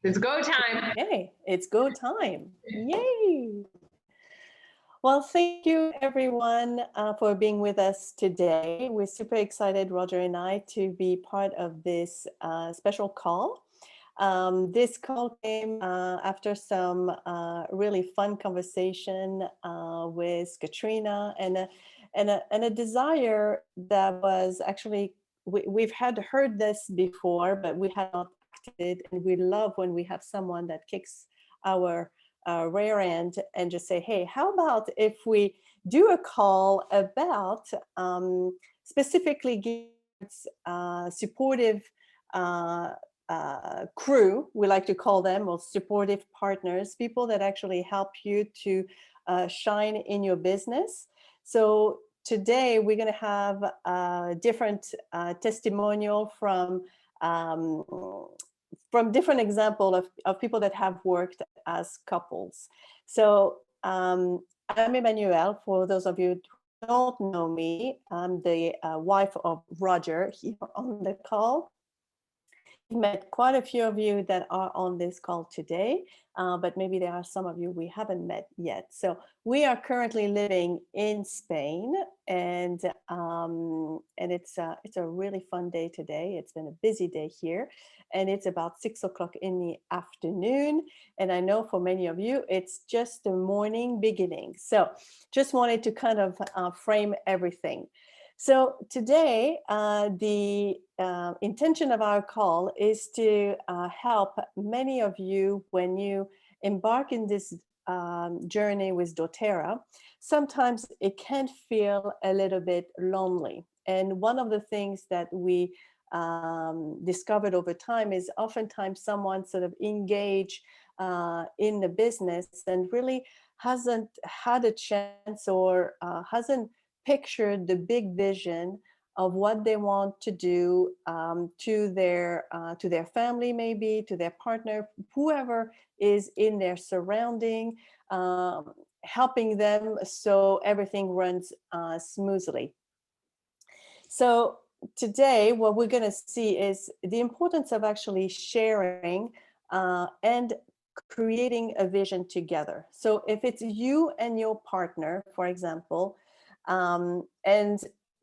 It's go time. Okay, it's go time. Yay! Well, thank you everyone for being with us today. We're super excited, Roger and I, to be part of this special call. This call came after some really fun conversation with Katrina and a desire that was actually, we've had heard this before, but we had not acted. And we love when we have someone that kicks our rear end and just say, hey, how about if we do a call about specifically supportive crew, we like to call them, or supportive partners, people that actually help you to shine in your business. So today we're going to have a different testimonial um, from different example of people that have worked as couples. So I'm Emmanuelle. For those of you who don't know me, I'm the wife of Roger here on the call. We've met quite a few of you that are on this call today, but maybe there are some of you we haven't met yet. So we are currently living in Spain, and it's a really fun day today. It's been a busy day here, and it's about 6 o'clock in the afternoon. And I know for many of you, it's just the morning beginning. So just wanted to kind of frame everything. So today, the intention of our call is to help many of you when you embark in this journey with doTERRA. Sometimes it can feel a little bit lonely. And one of the things that we discovered over time is oftentimes someone sort of engage in the business and really hasn't had a chance or hasn't pictured the big vision of what they want to do to their family, maybe to their partner, whoever is in their surrounding, helping them so everything runs smoothly. So today, what we're going to see is the importance of actually sharing and creating a vision together. So if it's you and your partner, for example, and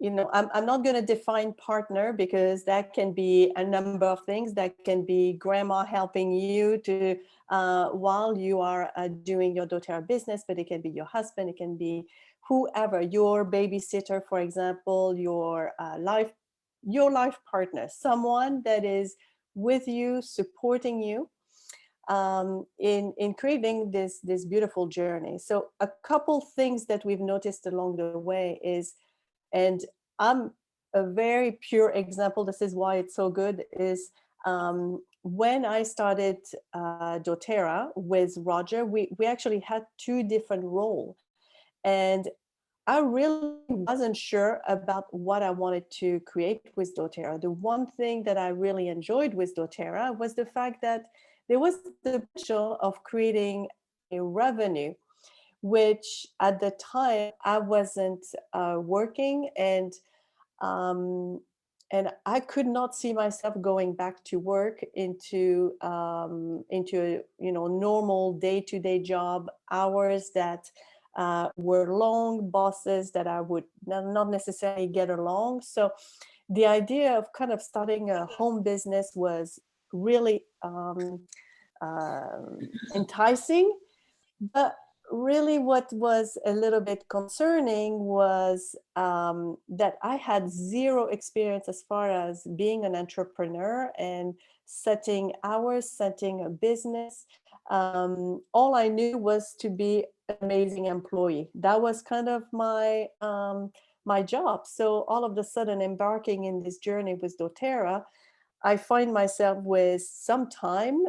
I'm not going to define partner because that can be a number of things. That can be grandma helping you to while you are doing your doTERRA business, but it can be your husband, it can be whoever, your babysitter, for example, your life partner, someone that is with you, supporting you in creating this beautiful journey. So a couple things that we've noticed along the way is, and I'm a very pure example, this is why it's so good, is when I started doTERRA with Roger, we actually had two different roles. And I really wasn't sure about what I wanted to create with doTERRA. The one thing that I really enjoyed with doTERRA was the fact that there was the potential of creating a revenue, which at the time I wasn't working, um, and I could not see myself going back to work into normal day-to-day job hours that were long, bosses that I would not necessarily get along. So the idea of kind of starting a home business was really enticing. But really what was a little bit concerning was that I had zero experience as far as being an entrepreneur and setting hours, setting a business. All I knew was to be an amazing employee. That was kind of my job. So all of a sudden, embarking in this journey with doTERRA, I find myself with some time,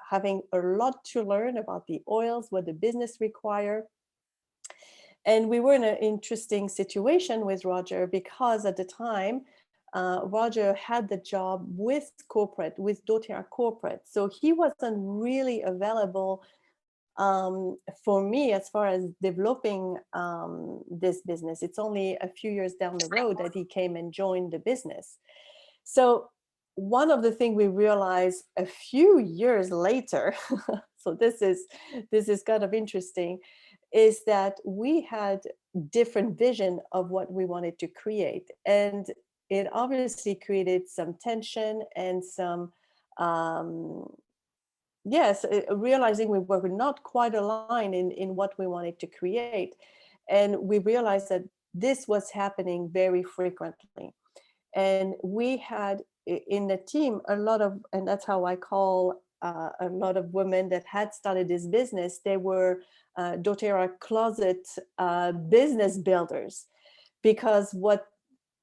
having a lot to learn about the oils, what the business require. And we were in an interesting situation with Roger because at the time, Roger had the job with doTERRA corporate. So he wasn't really available for me as far as developing this business. It's only a few years down the road that he came and joined the business. So one of the things we realized a few years later, so this is kind of interesting, is that we had different vision of what we wanted to create, and it obviously created some tension and some um, yes, realizing we were not quite aligned in what we wanted to create. And we realized that this was happening very frequently. And we had in the team a lot of, and that's how I call a lot of women that had started this business. They were doTERRA closet business builders, because what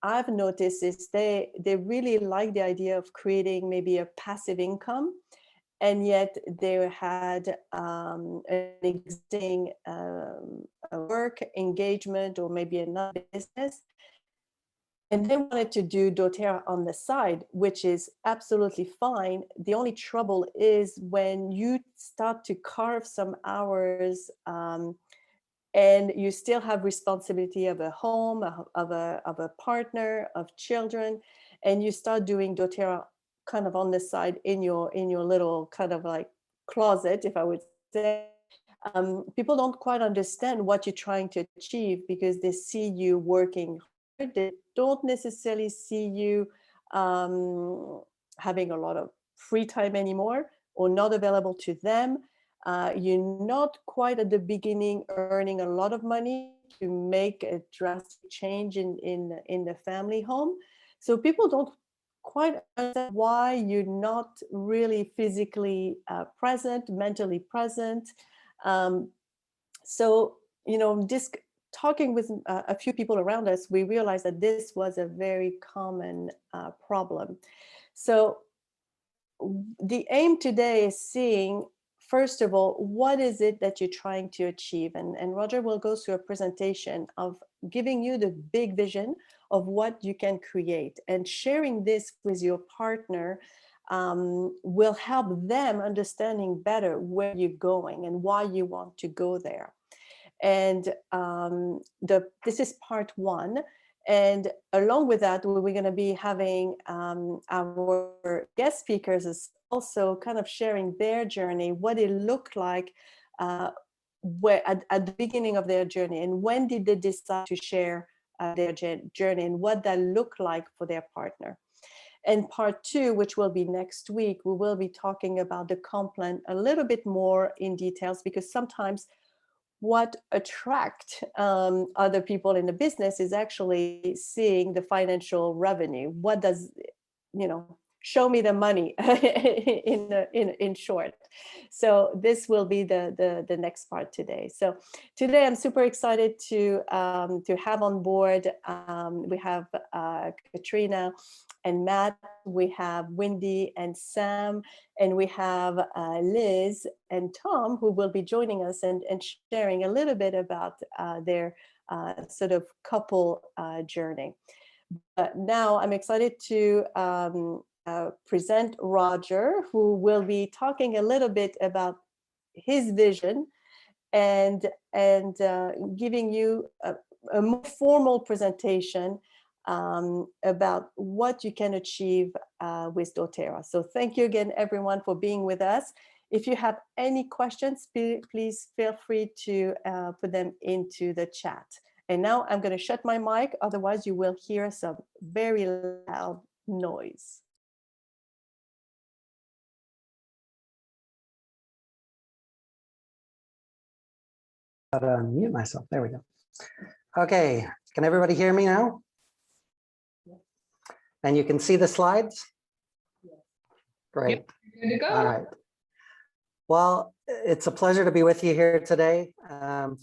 I've noticed is they really like the idea of creating maybe a passive income, and yet they had an existing work engagement or maybe another business, and they wanted to do doTERRA on the side, which is absolutely fine. The only trouble is when you start to carve some hours, and you still have responsibility of a home, of a partner, of children, and you start doing doTERRA kind of on the side in your little kind of like closet, if I would say. People don't quite understand what you're trying to achieve because they see you working hard. They don't necessarily see you um, having a lot of free time anymore or not available to them. You're not quite at the beginning earning a lot of money to make a drastic change in the family home. So people don't quite understand why you're not really physically present, mentally present. Um, so, just talking with a few people around us, we realized that this was a very common problem. So the aim today is seeing, first of all, what is it that you're trying to achieve? And Roger will go through a presentation of giving you the big vision of what you can create, and sharing this with your partner will help them understanding better where you're going and why you want to go there. And this is part one. And along with that, we're going to be having our guest speakers is also kind of sharing their journey, what it looked like where at the beginning of their journey, and when did they decide to share their journey, and what that looked like for their partner. And part two, which will be next week, we will be talking about the comp plan a little bit more in details, because sometimes what attract other people in the business is actually seeing the financial revenue. What does, show me the money in short. So this will be the next part today. So today I'm super excited to have on board. We have Katrina and Matt, we have Wendy and Sam, and we have Liz and Tom, who will be joining us and sharing a little bit about their sort of couple journey. But now I'm excited to present Roger, who will be talking a little bit about his vision and giving you a more formal presentation about what you can achieve with doTERRA. So thank you again, everyone, for being with us. If you have any questions, please feel free to put them into the chat. And now I'm going to shut my mic, otherwise you will hear some very loud noise. How to unmute myself. There we go. Okay, can everybody hear me now? Yes. And you can see the slides? Yes. Great. Yep. Good to go. All right. Well, it's a pleasure to be with you here today.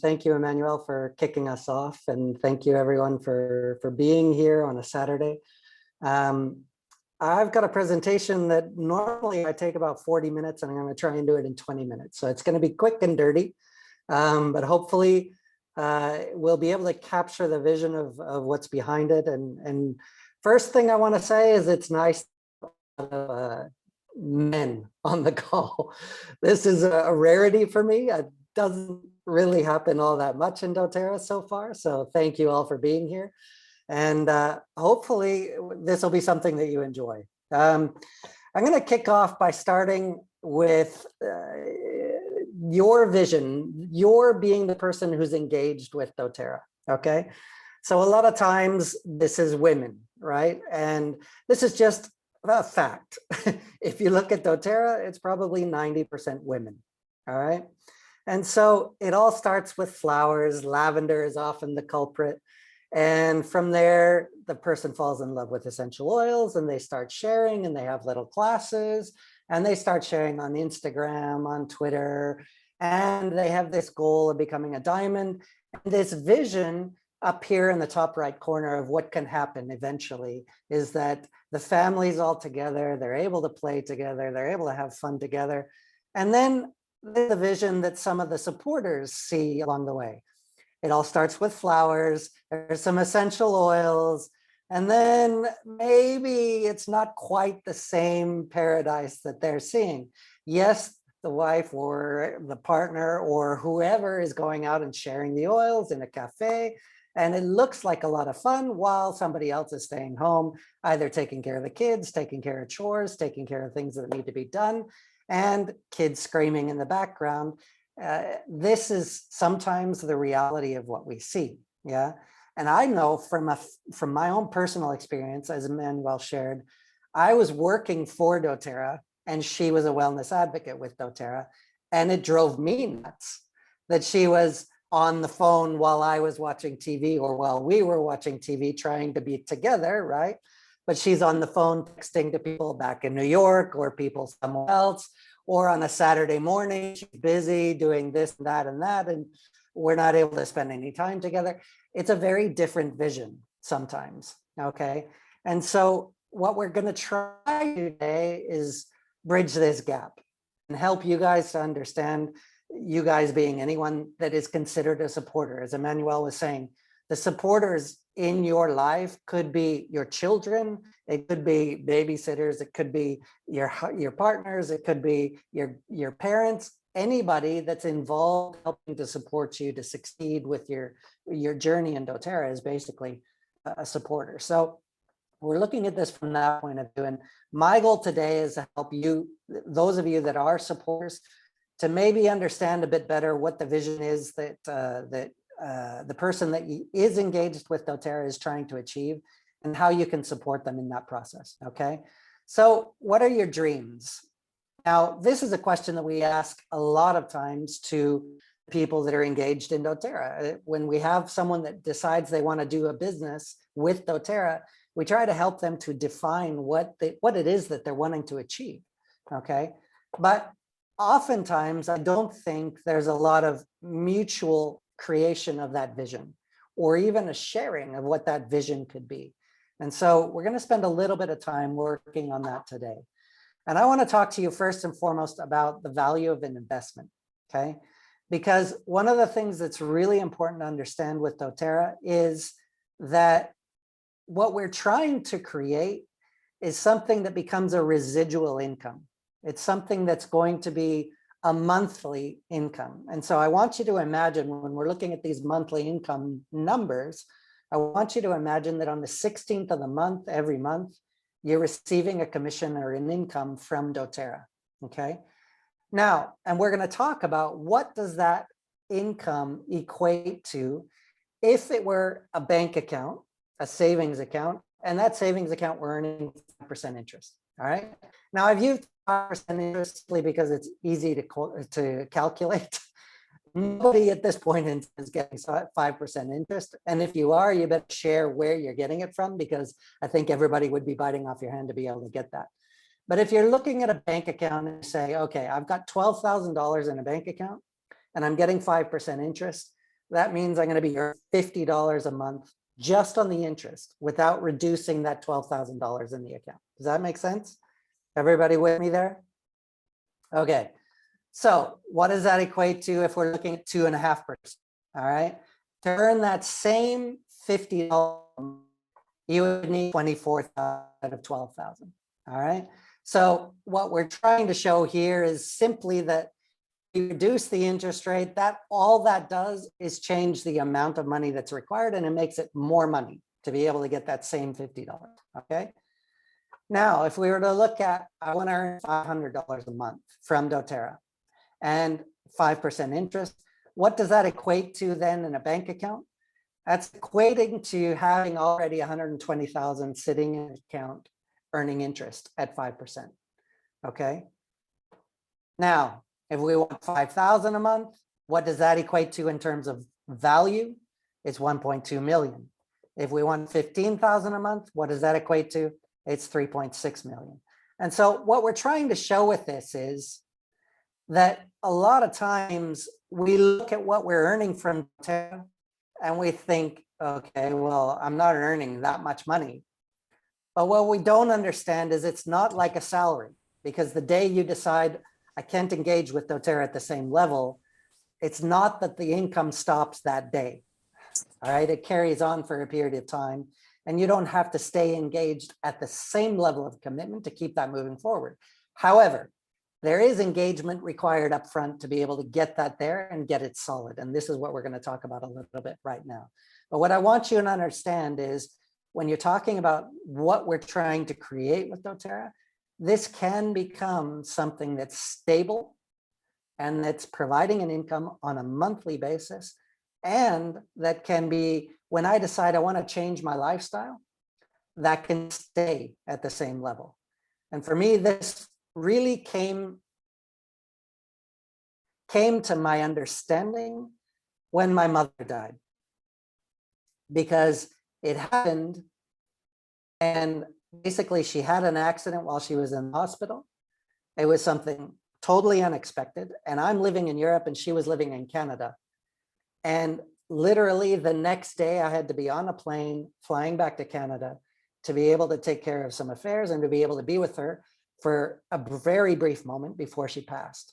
Thank you, Emmanuel, for kicking us off, and thank you everyone for being here on a Saturday. I've got a presentation that normally I take about 40 minutes, and I'm going to try and do it in 20 minutes. So it's going to be quick and dirty, but hopefully we'll be able to capture the vision of what's behind it. And first thing I want to say is it's nice men on the call. This is a rarity for me. It doesn't really happen all that much in doTERRA so far. So thank you all for being here. And hopefully this will be something that you enjoy. I'm going to kick off by starting with your vision, your being the person who's engaged with doTERRA, okay? So a lot of times this is women, right? And this is just a fact. If you look at doTERRA, it's probably 90% women, all right? And so it all starts with flowers. Lavender is often the culprit. And from there, the person falls in love with essential oils and they start sharing and they have little classes and they start sharing on Instagram, on Twitter, and they have this goal of becoming a diamond. And this vision up here in the top right corner of what can happen eventually is that the family's all together, they're able to play together, they're able to have fun together. And then the vision that some of the supporters see along the way. It all starts with flowers, there's some essential oils, and then maybe it's not quite the same paradise that they're seeing. Yes, the wife or the partner or whoever is going out and sharing the oils in a cafe, and it looks like a lot of fun while somebody else is staying home, either taking care of the kids, taking care of chores, taking care of things that need to be done, and kids screaming in the background. This is sometimes the reality of what we see, yeah? And I know from my own personal experience, as Manuel shared, I was working for doTERRA and she was a wellness advocate with doTERRA, and it drove me nuts that she was on the phone while I was watching TV or while we were watching TV trying to be together, right? But she's on the phone texting to people back in New York or people somewhere else, or on a Saturday morning, she's busy doing this, that, and we're not able to spend any time together. It's a very different vision sometimes, okay? And so what we're gonna try today is bridge this gap and help you guys to understand, you guys being anyone that is considered a supporter. As Emmanuel was saying, the supporters in your life could be your children, it could be babysitters, it could be your partners, it could be your parents, anybody that's involved helping to support you to succeed with your journey in doTERRA is basically a supporter. So we're looking at this from that point of view. And my goal today is to help you, those of you that are supporters, to maybe understand a bit better what the vision is that the person that is engaged with doTERRA is trying to achieve and how you can support them in that process, okay? So what are your dreams? Now, this is a question that we ask a lot of times to people that are engaged in doTERRA. When we have someone that decides they want to do a business with doTERRA, we try to help them to define what it is that they're wanting to achieve, okay? But oftentimes, I don't think there's a lot of mutual creation of that vision or even a sharing of what that vision could be. And so we're going to spend a little bit of time working on that today. And I want to talk to you first and foremost about the value of an investment, okay? Because one of the things that's really important to understand with doTERRA is that what we're trying to create is something that becomes a residual income. It's something that's going to be a monthly income. And so I want you to imagine when we're looking at these monthly income numbers, I want you to imagine that on the 16th of the month, every month, you're receiving a commission or an income from doTERRA, okay? Now, and we're gonna talk about what does that income equate to if it were a bank account, a savings account, and that savings account we're earning 5% interest, all right? Now I've used 5% interest because it's easy to calculate. Nobody at this point is getting 5% interest. And if you are, you better share where you're getting it from, because I think everybody would be biting off your hand to be able to get that. But if you're looking at a bank account and say, okay, I've got $12,000 in a bank account and I'm getting 5% interest, that means I'm going to be earning $50 a month just on the interest without reducing that $12,000 in the account. Does that make sense? Everybody with me there? Okay. So what does that equate to if we're looking at 2.5%? All right. To earn that same $50, you would need 24,000 out of 12,000. All right. So what we're trying to show here is simply that you reduce the interest rate, that all that does is change the amount of money that's required, and it makes it more money to be able to get that same $50. Okay. Now, if we were to look at, I want to earn $500 a month from doTERRA and 5% interest, what does that equate to then in a bank account? That's equating to having already 120,000 sitting in an account earning interest at 5%. Okay. Now, if we want 5,000 a month, what does that equate to in terms of value? It's 1.2 million. If we want 15,000 a month, what does that equate to? It's 3.6 million. And so what we're trying to show with this is that a lot of times we look at what we're earning from doTERRA and we think, okay, well, I'm not earning that much money. But what we don't understand is it's not like a salary, because the day you decide I can't engage with doTERRA at the same level, it's not that the income stops that day. All right, it carries on for a period of time, and you don't have to stay engaged at the same level of commitment to keep that moving forward. However, there is engagement required up front to be able to get that there and get it solid. And this is what we're going to talk about a little bit right now. But what I want you to understand is when you're talking about what we're trying to create with doTERRA, this can become something that's stable and that's providing an income on a monthly basis. And that can be, when I decide I want to change my lifestyle, that can stay at the same level. And for me, this really came to my understanding when my mother died, because it happened and basically she had an accident while she was in the hospital. It was something totally unexpected, and I'm living in Europe and she was living in Canada. And literally the next day I had to be on a plane flying back to Canada to be able to take care of some affairs and to be able to be with her for a very brief moment before she passed.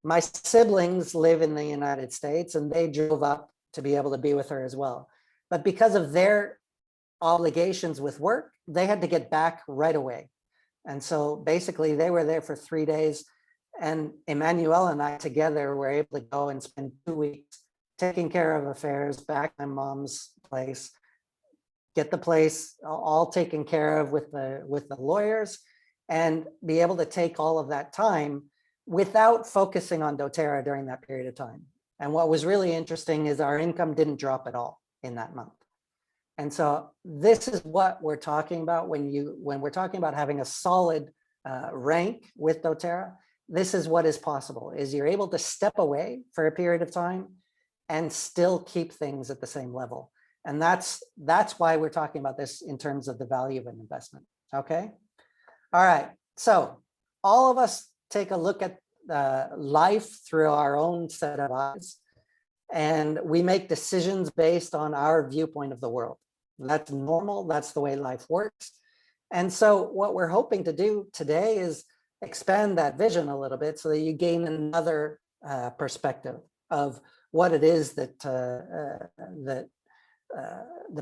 My siblings live in the United States and they drove up to be able to be with her as well. But because of their obligations with work, they had to get back right away. And so basically they were there for 3 days, and Emmanuel and I together were able to go and spend 2 weeks taking care of affairs back at my mom's place, get the place all taken care of with the lawyers, and be able to take all of that time without focusing on doTERRA during that period of time. And what was really interesting is our income didn't drop at all in that month. And so this is what we're talking about when we're talking about having a solid rank with doTERRA. This is what is possible, is you're able to step away for a period of time and still keep things at the same level. And that's why we're talking about this in terms of the value of an investment. Okay. All right. So all of us take a look at life through our own set of eyes, and we make decisions based on our viewpoint of the world. That's normal. That's the way life works. And so what we're hoping to do today is expand that vision a little bit so that you gain another perspective of what it is that the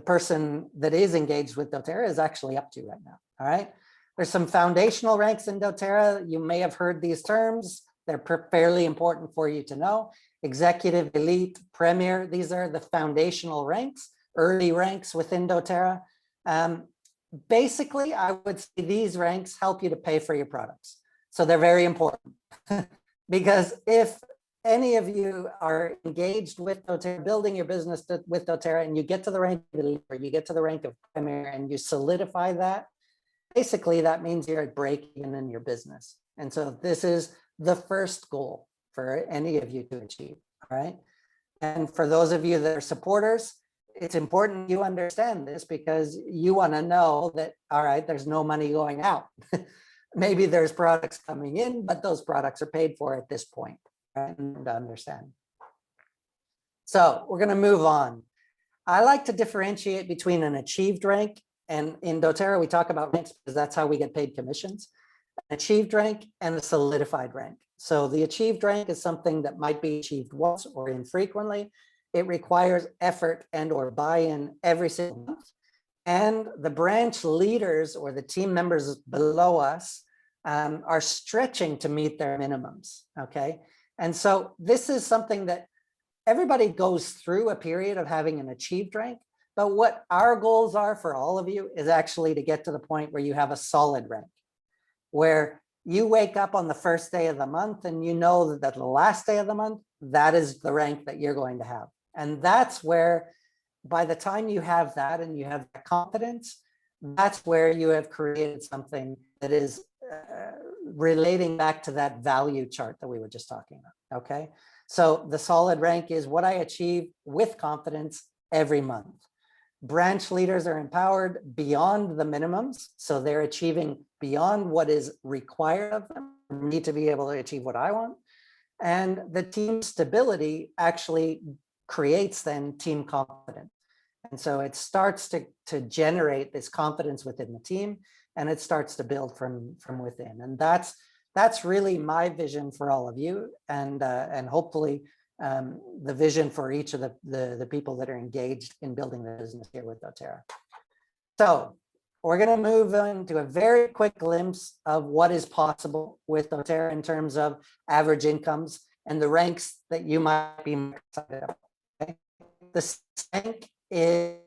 person that is engaged with doTERRA is actually up to right now. All right. There's some foundational ranks in doTERRA. You may have heard these terms. They're fairly important for you to know. Executive, elite, premier. These are the foundational ranks, early ranks within doTERRA. Basically, I would say these ranks help you to pay for your products. So they're very important because if any of you are engaged with doTERRA, building your business with doTERRA, and you get to the rank of elite, or you get to the rank of premier and you solidify that, basically that means you're at break even in your business. And so this is the first goal for any of you to achieve. All right. And for those of you that are supporters, it's important you understand this, because you want to know that, all right, there's no money going out. Maybe there's products coming in, but those products are paid for at this point, right? And to understand. So we're going to move on. I like to differentiate between an achieved rank, and in doTERRA, we talk about ranks because that's how we get paid commissions. An achieved rank and a solidified rank. So the achieved rank is something that might be achieved once or infrequently. It requires effort and or buy-in every single month. And the branch leaders or the team members below us are stretching to meet their minimums, okay? And so this is something that everybody goes through a period of having an achieved rank, But what our goals are for all of you is actually to get to the point where you have a solid rank, where you wake up on the first day of the month and you know that the last day of the month, that is the rank that you're going to have. And that's where, by the time you have that and you have that confidence, that's where you have created something that is relating back to that value chart that we were just talking about. Okay. So the solid rank is what I achieve with confidence every month. Branch leaders are empowered beyond the minimums. So they're achieving beyond what is required of them for me to be able to achieve what I want. And the team stability actually creates then team confidence. And so it starts to generate this confidence within the team, and it starts to build from within. And that's really my vision for all of you, and hopefully the vision for each of the people that are engaged in building the business here with doTERRA. So we're going to move into a very quick glimpse of what is possible with doTERRA in terms of average incomes and the ranks that you might be excited about. Okay? The rank is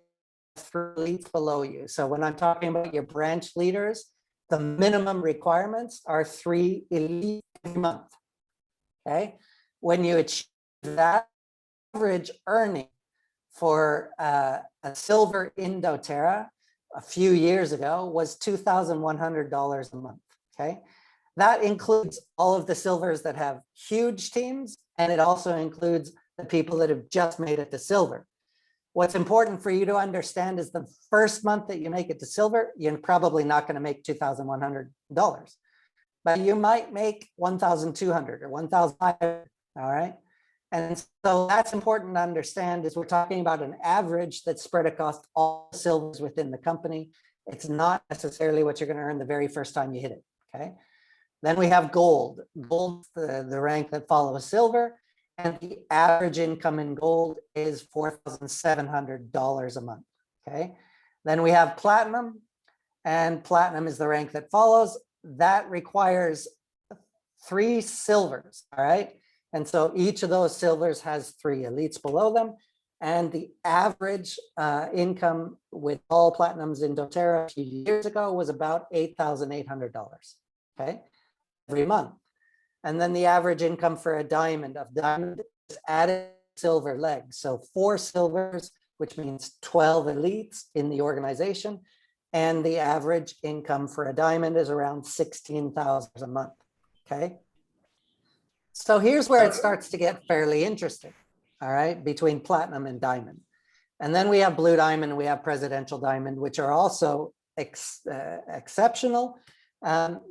3 elites below you. So when I'm talking about your branch leaders, the minimum requirements are 3 elites every month. Okay, when you achieve that, average earning for a silver in doTERRA a few years ago was $2,100 a month. Okay, that includes all of the silvers that have huge teams, and it also includes the people that have just made it to silver. What's important for you to understand is the first month that you make it to silver, you're probably not going to make $2,100, but you might make $1,200 or $1,500. All right. And so that's important to understand, is we're talking about an average that's spread across all silvers within the company. It's not necessarily what you're going to earn the very first time you hit it. Okay. Then we have gold. Gold's the rank that follows silver. And the average income in gold is $4,700 a month. Okay. Then we have platinum, and platinum is the rank that follows. That requires 3 silvers. All right. And so each of those silvers has 3 elites below them. And the average income with all platinums in doTERRA a few years ago was about $8,800. Okay. Every month. And then the average income for a diamond is added silver legs. So 4 silvers, which means 12 elites in the organization. And the average income for a diamond is around $16,000 a month. Okay. So here's where it starts to get fairly interesting. All right. Between platinum and diamond. And then we have blue diamond and we have presidential diamond, which are also exceptional.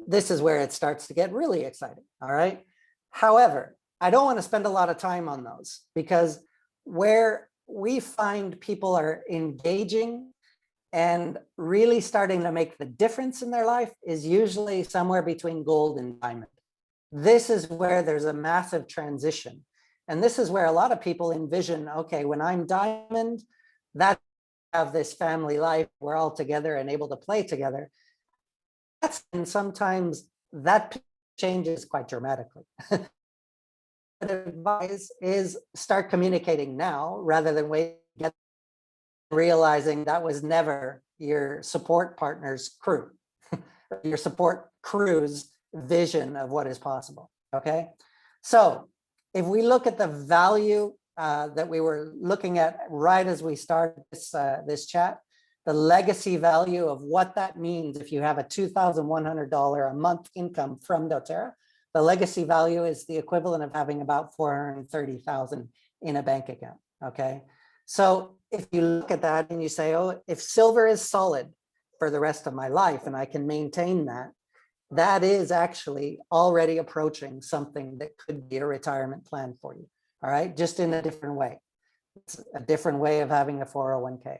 This is where it starts to get really exciting. All right. However, I don't want to spend a lot of time on those, because where we find people are engaging and really starting to make the difference in their life is usually somewhere between gold and diamond. This is where there's a massive transition. And this is where a lot of people envision, okay, when I'm diamond, that I have this family life, we're all together and able to play together. And sometimes that changes quite dramatically. Advice is start communicating now rather than wait, realizing that was never your support partner's crew, your support crew's vision of what is possible. Okay, so if we look at the value that we were looking at right as we started this chat, the legacy value of what that means if you have a $2,100 a month income from doTERRA, the legacy value is the equivalent of having about $430,000 in a bank account. Okay, so if you look at that and you say, oh, if silver is solid for the rest of my life and I can maintain that, that is actually already approaching something that could be a retirement plan for you. All right, just in a different way. It's a different way of having a 401k.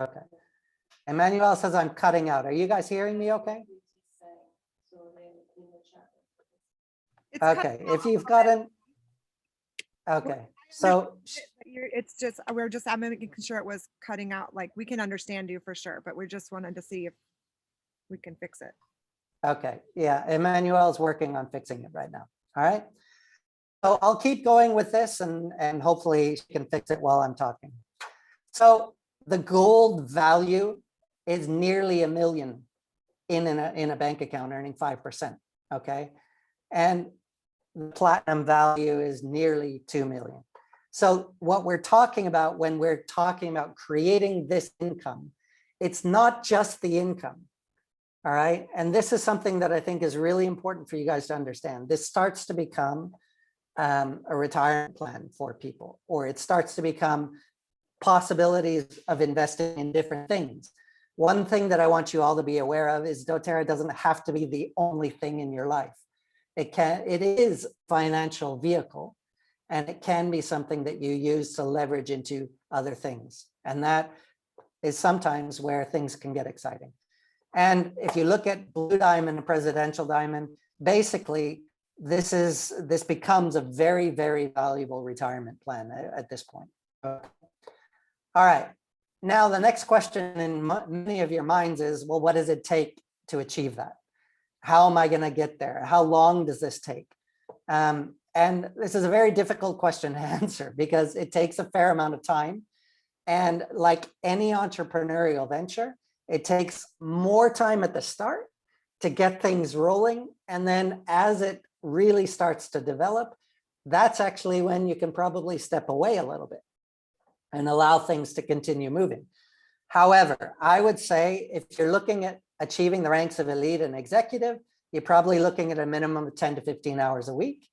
Okay. Emmanuel says I'm cutting out. Are you guys hearing me okay? Okay, if you've got an, okay, so it's just, I'm making sure it was cutting out. Like, we can understand you for sure, but we just wanted to see if we can fix it. okay, yeah, Emmanuel's working on fixing it right now. All right. So I'll keep going with this and hopefully she can fix it while I'm talking. So the gold value is nearly $1 million in a bank account earning 5%, okay? And the platinum value is nearly 2 million. So what we're talking about when we're talking about creating this income, it's not just the income, all right? And this is something that I think is really important for you guys to understand. This starts to become a retirement plan for people, or it starts to become possibilities of investing in different things. One thing that I want you all to be aware of is doTERRA doesn't have to be the only thing in your life. It is a financial vehicle, and it can be something that you use to leverage into other things. And that is sometimes where things can get exciting. And if you look at Blue Diamond and Presidential Diamond, basically this becomes a very, very valuable retirement plan at this point. All right. Now, the next question in many of your minds is, well, what does it take to achieve that? How am I going to get there? How long does this take? And this is a very difficult question to answer because it takes a fair amount of time. And like any entrepreneurial venture, it takes more time at the start to get things rolling. And then as it really starts to develop, that's actually when you can probably step away a little bit and allow things to continue moving. However, I would say if you're looking at achieving the ranks of elite and executive, you're probably looking at a minimum of 10 to 15 hours a week.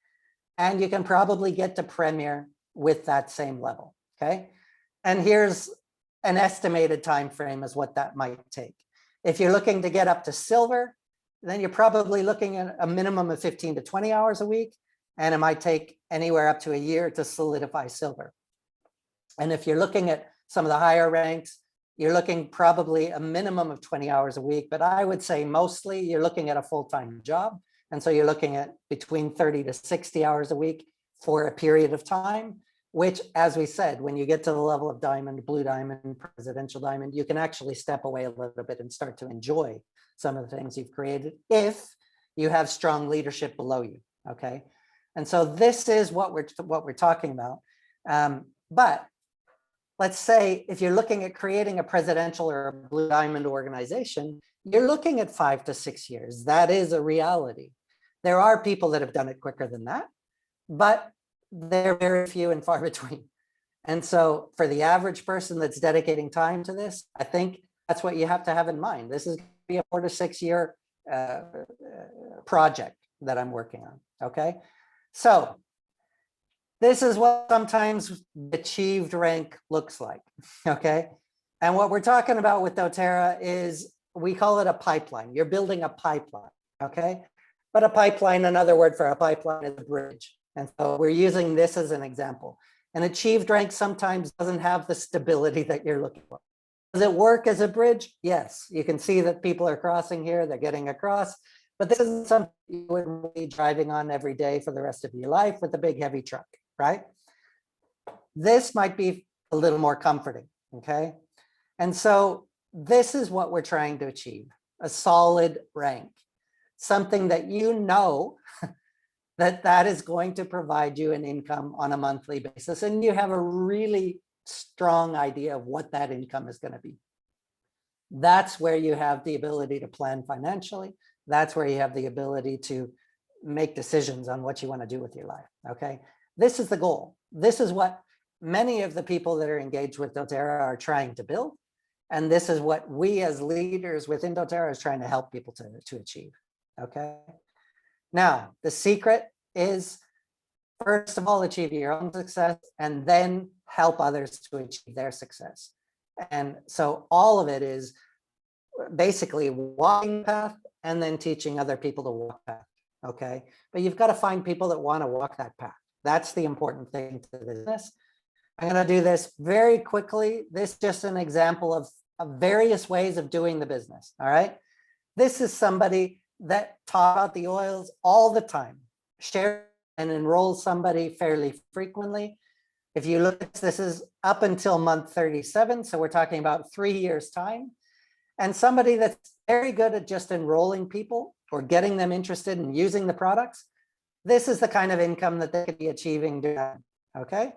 And you can probably get to premier with that same level, okay? And here's an estimated time frame as what that might take. If you're looking to get up to silver, then you're probably looking at a minimum of 15 to 20 hours a week. And it might take anywhere up to a year to solidify silver. And if you're looking at some of the higher ranks, you're looking probably a minimum of 20 hours a week, but I would say mostly you're looking at a full-time job. And so you're looking at between 30 to 60 hours a week for a period of time, which, as we said, when you get to the level of diamond, blue diamond, presidential diamond, you can actually step away a little bit and start to enjoy some of the things you've created if you have strong leadership below you, okay? And so this is what we're talking about. But let's say if you're looking at creating a presidential or a blue diamond organization, you're looking at 5 to 6 years. That is a reality. There are people that have done it quicker than that, but they're very few and far between. And so for the average person that's dedicating time to this, I think that's what you have to have in mind. This is going to be a 4 to 6 year project that I'm working on, okay? So this is what sometimes achieved rank looks like, okay? And what we're talking about with doTERRA is we call it a pipeline. You're building a pipeline, okay? But a pipeline, another word for a pipeline is a bridge. And so we're using this as an example. An achieved rank sometimes doesn't have the stability that you're looking for. Does it work as a bridge? Yes. You can see that people are crossing here, they're getting across, but this isn't something you would be driving on every day for the rest of your life with a big heavy truck, right? This might be a little more comforting, okay? And so this is what we're trying to achieve, a solid rank, something that you know that is going to provide you an income on a monthly basis. And you have a really strong idea of what that income is going to be. That's where you have the ability to plan financially. That's where you have the ability to make decisions on what you want to do with your life, okay? This is the goal. This is what many of the people that are engaged with doTERRA are trying to build. And this is what we as leaders within doTERRA is trying to help people to achieve, okay? Now, the secret is, first of all, achieve your own success and then help others to achieve their success. And so all of it is basically walking the path and then teaching other people to walk that, okay? But you've got to find people that want to walk that path. That's the important thing to the business. I'm going to do this very quickly. This is just an example of various ways of doing the business, all right? This is somebody that taught about the oils all the time, share and enroll somebody fairly frequently. If you look at this is up until month 37, so we're talking about 3 years time, and somebody that's very good at just enrolling people or getting them interested in using the products, this is the kind of income that they could be achieving doing that, okay?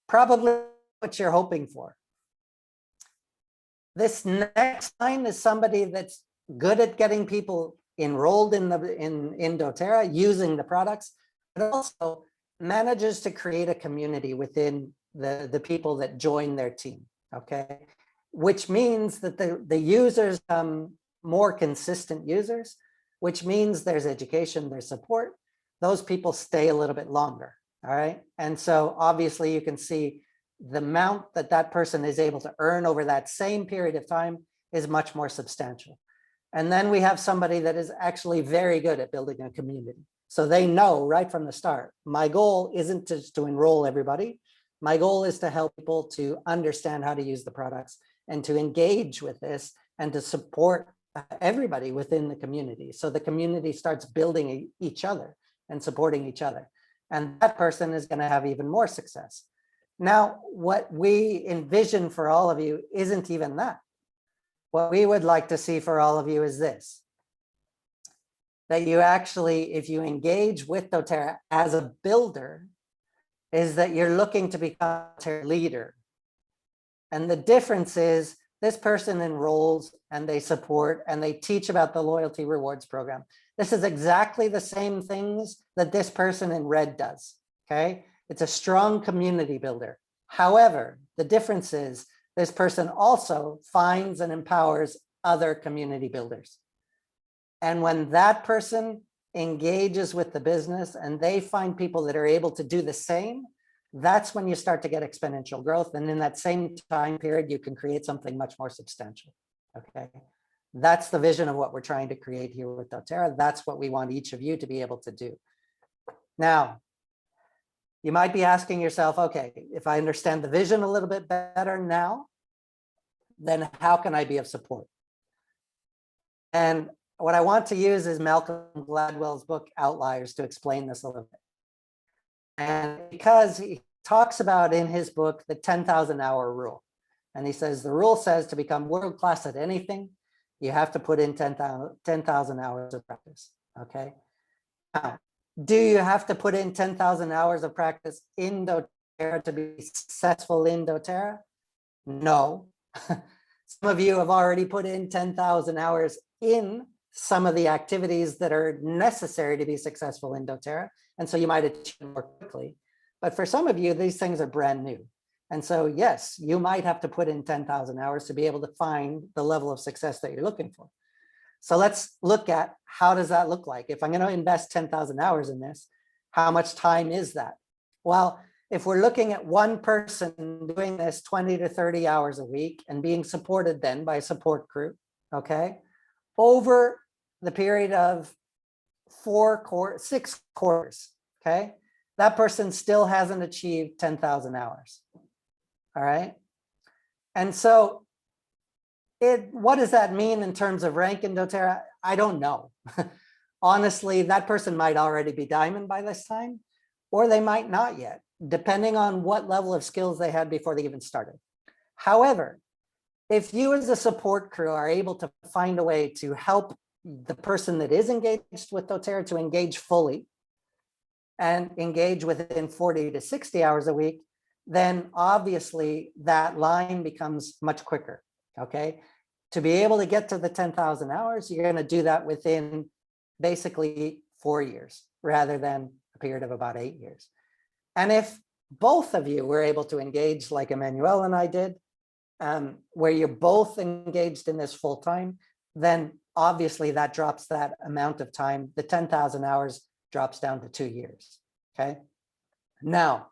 Probably what you're hoping for. This next line is somebody that's good at getting people enrolled in doTERRA, using the products, but also manages to create a community within the people that join their team, okay? Which means that the users more consistent users, which means there's education, there's support. Those people stay a little bit longer, all right? And so obviously you can see the amount that that person is able to earn over that same period of time is much more substantial. And then we have somebody that is actually very good at building a community. So they know right from the start, my goal isn't just to enroll everybody. My goal is to help people to understand how to use the products and to engage with this and to support everybody within the community. So the community starts building each other and supporting each other. And that person is going to have even more success. Now, what we envision for all of you isn't even that. What we would like to see for all of you is this: that you actually, if you engage with doTERRA as a builder, is that you're looking to become a leader. And the difference is this person enrolls and they support and they teach about the loyalty rewards program. This is exactly the same things that this person in red does, okay? It's a strong community builder. However, the difference is this person also finds and empowers other community builders. And when that person engages with the business and they find people that are able to do the same, that's when you start to get exponential growth. And in that same time period, you can create something much more substantial, okay? That's the vision of what we're trying to create here with doTERRA. That's what we want each of you to be able to do. Now, you might be asking yourself, okay, if I understand the vision a little bit better now, then how can I be of support? And what I want to use is Malcolm Gladwell's book, Outliers, to explain this a little bit. And because he talks about in his book, the 10,000 hour rule. And he says, the rule says to become world-class at anything, you have to put in 10,000 hours of practice, okay? Now, do you have to put in 10,000 hours of practice in doTERRA to be successful in doTERRA? No. Some of you have already put in 10,000 hours in some of the activities that are necessary to be successful in doTERRA. And so you might achieve more quickly. But for some of you, these things are brand new. And so, yes, you might have to put in 10,000 hours to be able to find the level of success that you're looking for. So let's look at how does that look like? If I'm going to invest 10,000 hours in this, how much time is that? Well, if we're looking at one person doing this 20 to 30 hours a week and being supported then by a support crew, okay, over the period of 6 quarters, okay, that person still hasn't achieved 10,000 hours. All right. And so what does that mean in terms of rank in doTERRA? I don't know. Honestly, that person might already be diamond by this time, or they might not yet, depending on what level of skills they had before they even started. However, if you as a support crew are able to find a way to help the person that is engaged with doTERRA to engage fully and engage within 40 to 60 hours a week, then obviously that line becomes much quicker, okay? To be able to get to the 10,000 hours, you're gonna do that within basically 4 years rather than a period of about 8 years. And if both of you were able to engage like Emmanuel and I did, where you're both engaged in this full time, then obviously that drops that amount of time. The 10,000 hours drops down to 2 years, okay? Now,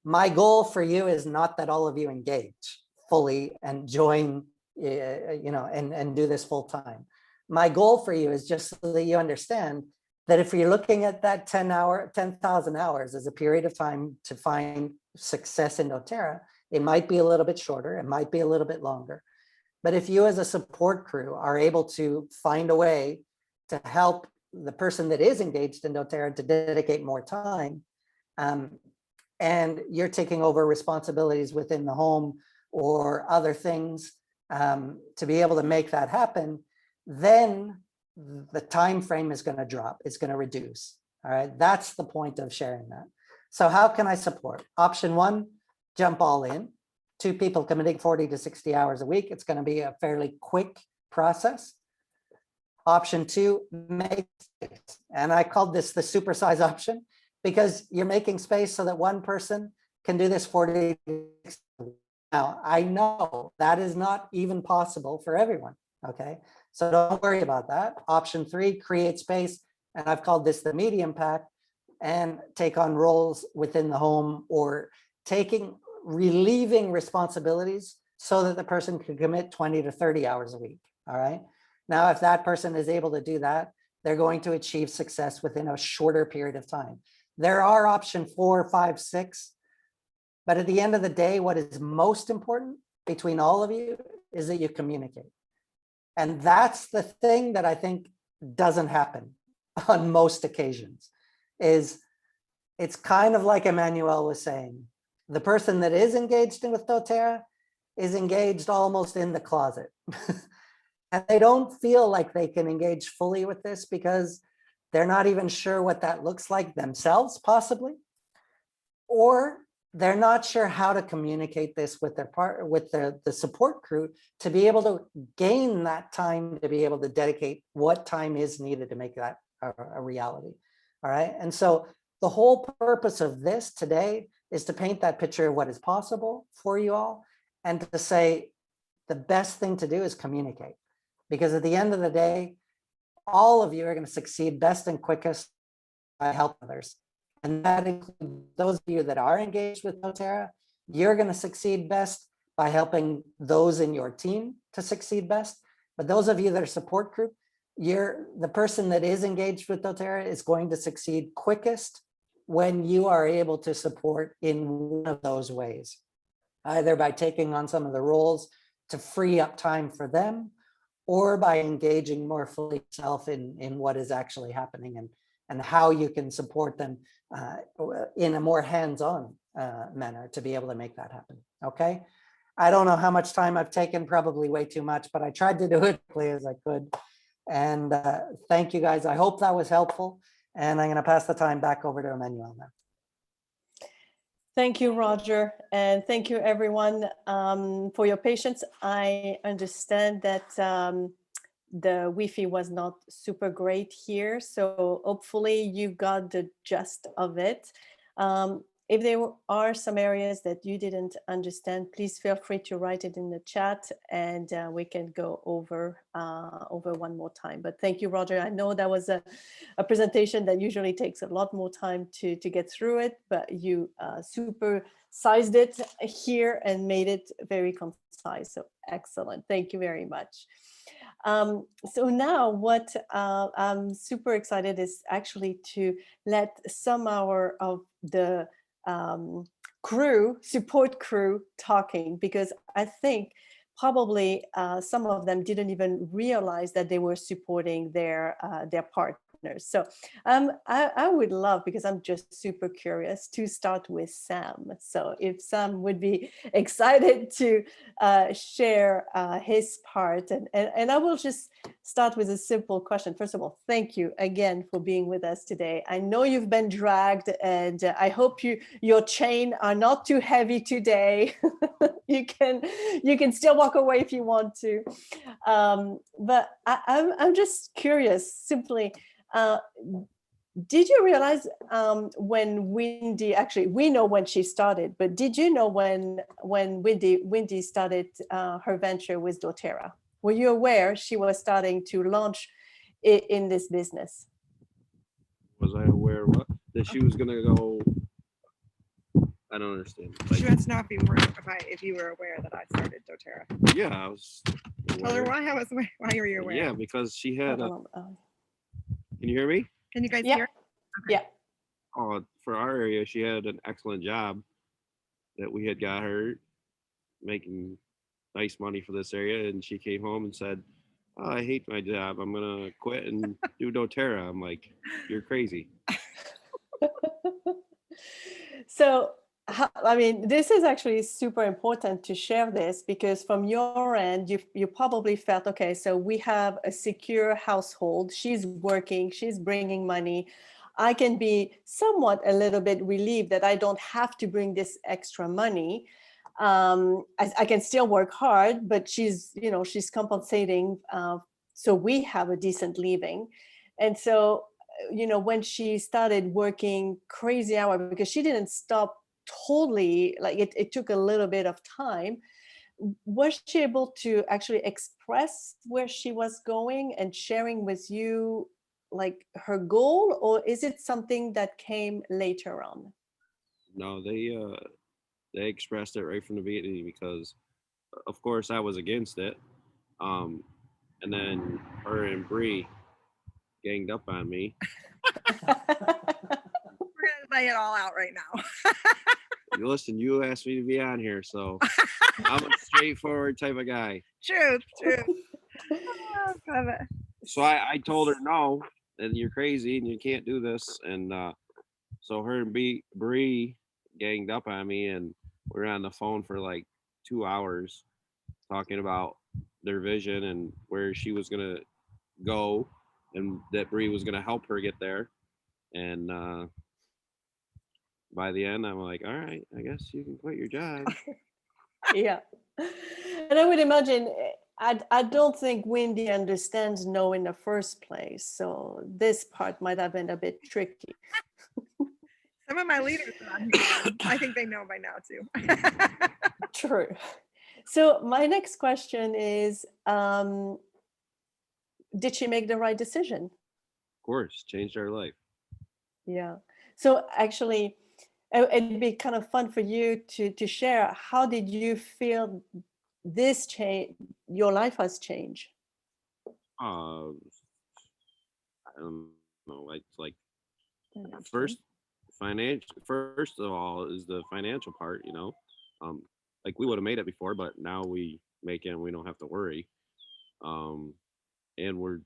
my goal for you is not that all of you engage fully and join, and do this full time. My goal for you is just so that you understand that if you're looking at that 10,000 hours as a period of time to find success in doTERRA, it might be a little bit shorter, it might be a little bit longer. But if you as a support crew are able to find a way to help the person that is engaged in doTERRA to dedicate more time, and you're taking over responsibilities within the home or other things to be able to make that happen, then the time frame is going to drop, it's going to reduce, All right, that's the point of sharing that. So how can I support? Option one, jump all in. 2 people committing 40 to 60 hours a week. It's going to be a fairly quick process. Option two, make space. And I called this the supersize option because you're making space so that one person can do this 40 to 60. Now, I know that is not even possible for everyone, okay? So don't worry about that. Option three, create space. And I've called this the medium pack, and take on roles within the home or relieving responsibilities so that the person can commit 20 to 30 hours a week, all right? Now, if that person is able to do that, they're going to achieve success within a shorter period of time. There are option 4, 5, 6, but at the end of the day, what is most important between all of you is that you communicate. And that's the thing that I think doesn't happen on most occasions. Is it's kind of like Emmanuel was saying, the person that is engaged with doTERRA is engaged almost in the closet. And they don't feel like they can engage fully with this because they're not even sure what that looks like themselves, possibly, or they're not sure how to communicate this with the support crew to be able to gain that time to be able to dedicate what time is needed to make that a reality. All right. And so the whole purpose of this today is to paint that picture of what is possible for you all and to say the best thing to do is communicate. Because at the end of the day, all of you are going to succeed best and quickest by helping others. And that includes those of you that are engaged with doTERRA, you're going to succeed best by helping those in your team to succeed best. But those of you that are support group, the person that is engaged with doTERRA is going to succeed quickest when you are able to support in one of those ways, either by taking on some of the roles to free up time for them, or by engaging more fully yourself in what is actually happening and how you can support them in a more hands-on manner to be able to make that happen. Okay. I don't know how much time I've taken, probably way too much, but I tried to do it as quickly as I could. And thank you guys. I hope that was helpful. And I'm going to pass the time back over to Emmanuel now. Thank you, Roger. And thank you, everyone, for your patience. I understand that the Wi-Fi was not super great here. So hopefully you got the gist of it. If there are some areas that you didn't understand, please feel free to write it in the chat and we can go over one more time. But thank you, Roger. I know that was a presentation that usually takes a lot more time to get through it, but you super sized it here and made it very concise. So excellent. Thank you very much. So now what I'm super excited is actually to let some of the support crew talking, because I think probably some of them didn't even realize that they were supporting their partners. So I would love, because I'm just super curious, to start with Sam. So if Sam would be excited to share his part, and I will just start with a simple question. First of all, thank you again for being with us today. I know you've been dragged, and I hope your chain are not too heavy today. you can still walk away if you want to. But I'm just curious, simply. Did you realize when Wendy, actually we know when she started, but did you know when Wendy started her venture with doTERRA? Were you aware she was starting to launch in this business? Was I aware what? That she was gonna go? I don't understand. She wants to know if you were aware that I started doTERRA. Yeah, I was aware. Tell her why were you aware? Yeah, because she had a. Oh. Can you hear me? Can you guys Yeah. hear? Yeah. For our area, she had an excellent job that we had got her making nice money for this area, and she came home and said, "Oh, I hate my job. I'm gonna quit and do doTERRA." I'm like, "You're crazy." So, I mean, this is actually super important to share this, because from your end, you probably felt, okay, so we have a secure household. She's working, she's bringing money. I can be somewhat a little bit relieved that I don't have to bring this extra money. I can still work hard, but she's compensating, so we have a decent living. And so, when she started working crazy hours, because she didn't stop totally, like it took a little bit of time, was she able to actually express where she was going and sharing with you like her goal, or is it something that came later on? No, they expressed it right from the beginning because, of course, I was against it. Um, and then her and Bree ganged up on me. We're gonna lay it all out right now. Listen, you asked me to be on here, so I'm a straightforward type of guy. Truth. Oh, love it. So I told her no, and you're crazy and you can't do this. And so her and Bree ganged up on me, and we were on the phone for like 2 hours talking about their vision and where she was gonna go, and that Bree was gonna help her get there. And by the end, I'm like, all right, I guess you can quit your job. Yeah. And I would imagine, I don't think Wendy understands no in the first place. So this part might have been a bit tricky. Some of my leaders are on here. I think they know by now too. True. So my next question is, did she make the right decision? Of course, changed our life. Yeah. So actually, it'd be kind of fun for you to share. How did you feel this change, your life has changed? I don't know, like first first of all is the financial part, like we would have made it before, but now we make it and we don't have to worry. And we're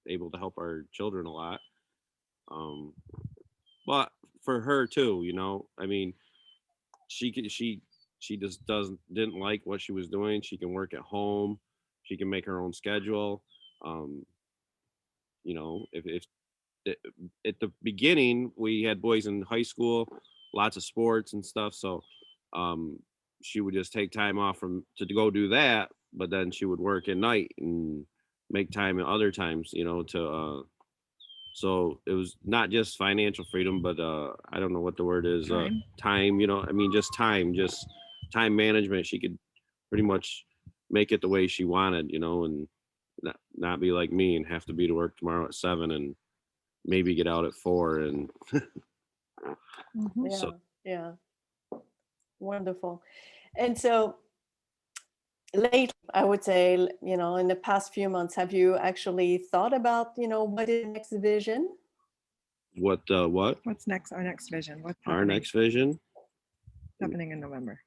able to help our children a lot. But for her too, I mean, she just didn't like what she was doing. She can work at home, she can make her own schedule. um if at the beginning we had boys in high school, lots of sports and stuff, so um she would just take time off from to go do that, but then she would work at night and make time at other times, to so it was not just financial freedom, but I don't know what the word is. Time, I mean, just time management. She could pretty much make it the way she wanted, and not be like me and have to be to work tomorrow at 7 and maybe get out at 4. And Yeah. so Yeah. Wonderful. And so lately, I would say, in the past few months, have you actually thought about, what is the next vision? what What's next? Our next vision. What's our happening? next vision? Happening in November.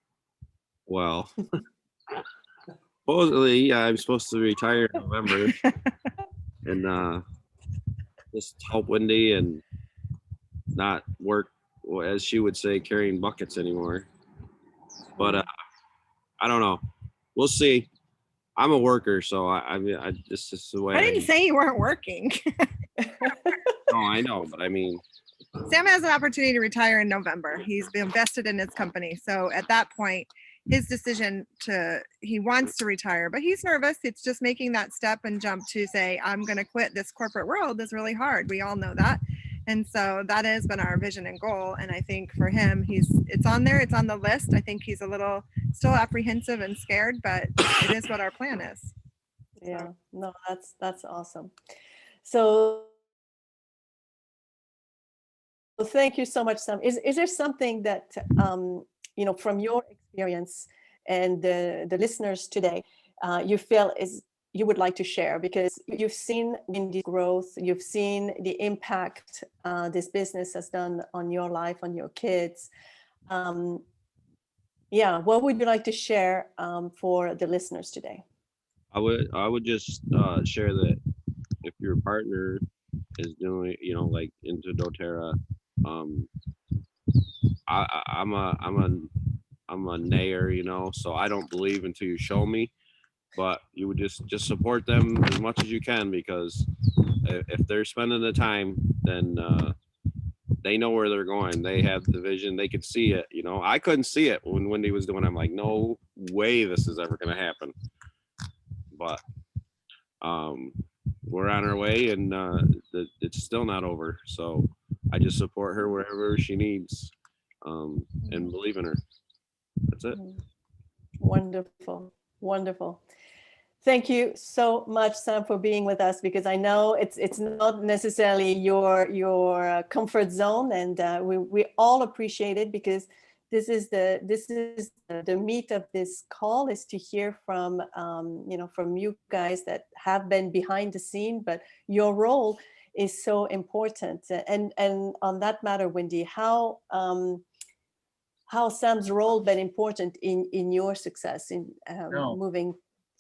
Well, supposedly I'm supposed to retire in November and just help Wendy and not work, well, as she would say, carrying buckets anymore. But I don't know. We'll see. I'm a worker, so I mean, this is the way. I didn't say you weren't working. No, I know, but I mean, Sam has an opportunity to retire in November. He's been invested in his company. So at that point, his decision he wants to retire, but he's nervous. It's just making that step and jump to say, I'm going to quit this corporate world is really hard. We all know that. And so that has been our vision and goal. And I think for him, it's on there. It's on the list. I think he's a little still apprehensive and scared, but it is what our plan is. Yeah, no, that's awesome. So thank you so much, Sam. Is there something that, from your experience and the listeners today, you feel you would like to share? Because you've seen Wendy's growth, you've seen the impact this business has done on your life, on your kids. Yeah, what would you like to share for the listeners today? I would just share that if your partner is doing, like into doTERRA, I'm a nayer, so I don't believe until you show me. But you would just support them as much as you can, because if they're spending the time, then they know where they're going. They have the vision. They could see it. You know, I couldn't see it when Wendy was doing it. I'm like, no way this is ever going to happen. But we're on our way, and it's still not over. So I just support her wherever she needs, and believe in her. That's it. Wonderful, wonderful. Thank you so much, Sam, for being with us, because I know it's not necessarily your comfort zone, and we all appreciate it, because this is the meat of this call, is to hear from from you guys that have been behind the scene, but your role is so important. And on that matter, Wendy, how Sam's role been important in your success in No. moving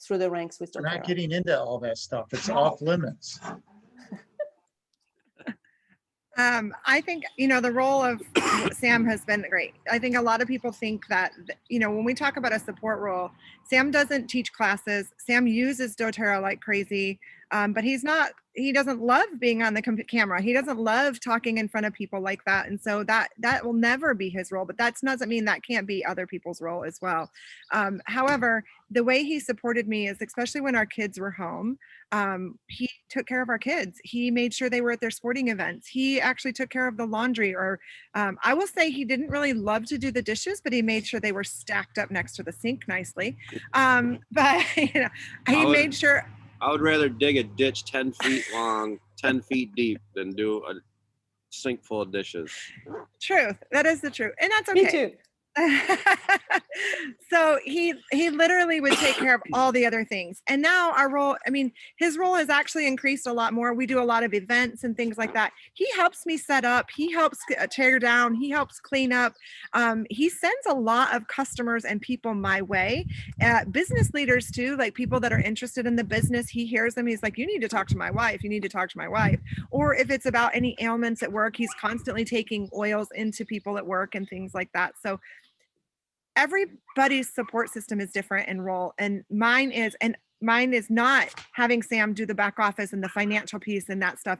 through the ranks with We're not doTERRA? getting into all that stuff. It's off limits. I think, the role of Sam has been great. I think a lot of people think that, when we talk about a support role, Sam doesn't teach classes. Sam uses doTERRA like crazy, but he doesn't love being on the camera. He doesn't love talking in front of people like that. And so that will never be his role, but that doesn't mean that can't be other people's role as well. However, the way he supported me is, especially when our kids were home, he took care of our kids. He made sure they were at their sporting events. He actually took care of the laundry, or I will say he didn't really love to do the dishes, but he made sure they were stacked up next to the sink nicely. But he made sure. I would rather dig a ditch 10 feet long, 10 feet deep than do a sink full of dishes. Truth. That is the truth. And that's okay. Me too. So he literally would take care of all the other things. And now our role, his role has actually increased a lot more. We do a lot of events and things like that. He helps me set up. He helps tear down. He helps clean up. He sends a lot of customers and people my way. Business leaders too, like people that are interested in the business. He hears them. He's like, you need to talk to my wife. You need to talk to my wife. Or if it's about any ailments at work, he's constantly taking oils into people at work and things like that. So everybody's support system is different in role, and mine is not having Sam do the back office and the financial piece and that stuff.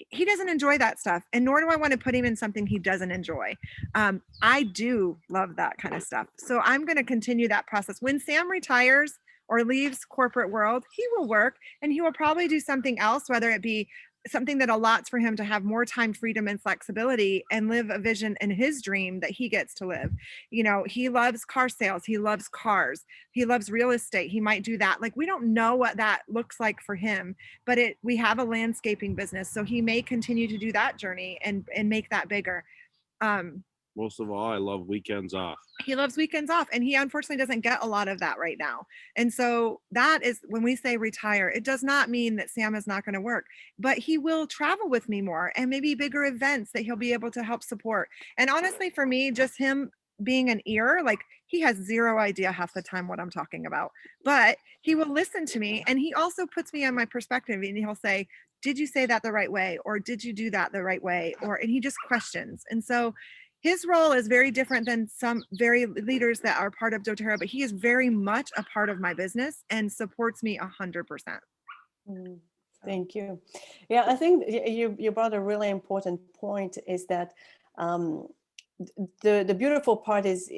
He doesn't enjoy that stuff, and nor do I want to put him in something he doesn't enjoy. I do love that kind of stuff, so I'm going to continue that process. When Sam retires or leaves corporate world, he will work, and he will probably do something else, whether it be something that allots for him to have more time, freedom, and flexibility, and live a vision and his dream that he gets to live. He loves car sales. He loves cars. He loves real estate. He might do that. Like, we don't know what that looks like for him, but we have a landscaping business. So he may continue to do that journey and make that bigger. Most of all, I love weekends off. He loves weekends off, and he unfortunately doesn't get a lot of that right now. And so that is, when we say retire, it does not mean that Sam is not going to work, but he will travel with me more, and maybe bigger events that he'll be able to help support. And honestly, for me, just him being an ear, like, he has zero idea half the time what I'm talking about, but he will listen to me, and he also puts me on my perspective, and he'll say, did you say that the right way? Or did you do that the right way? And he just questions. And so his role is very different than some very leaders that are part of doTERRA, but he is very much a part of my business and supports me 100%. Thank you. Yeah, I think you brought a really important point, is that the beautiful part is,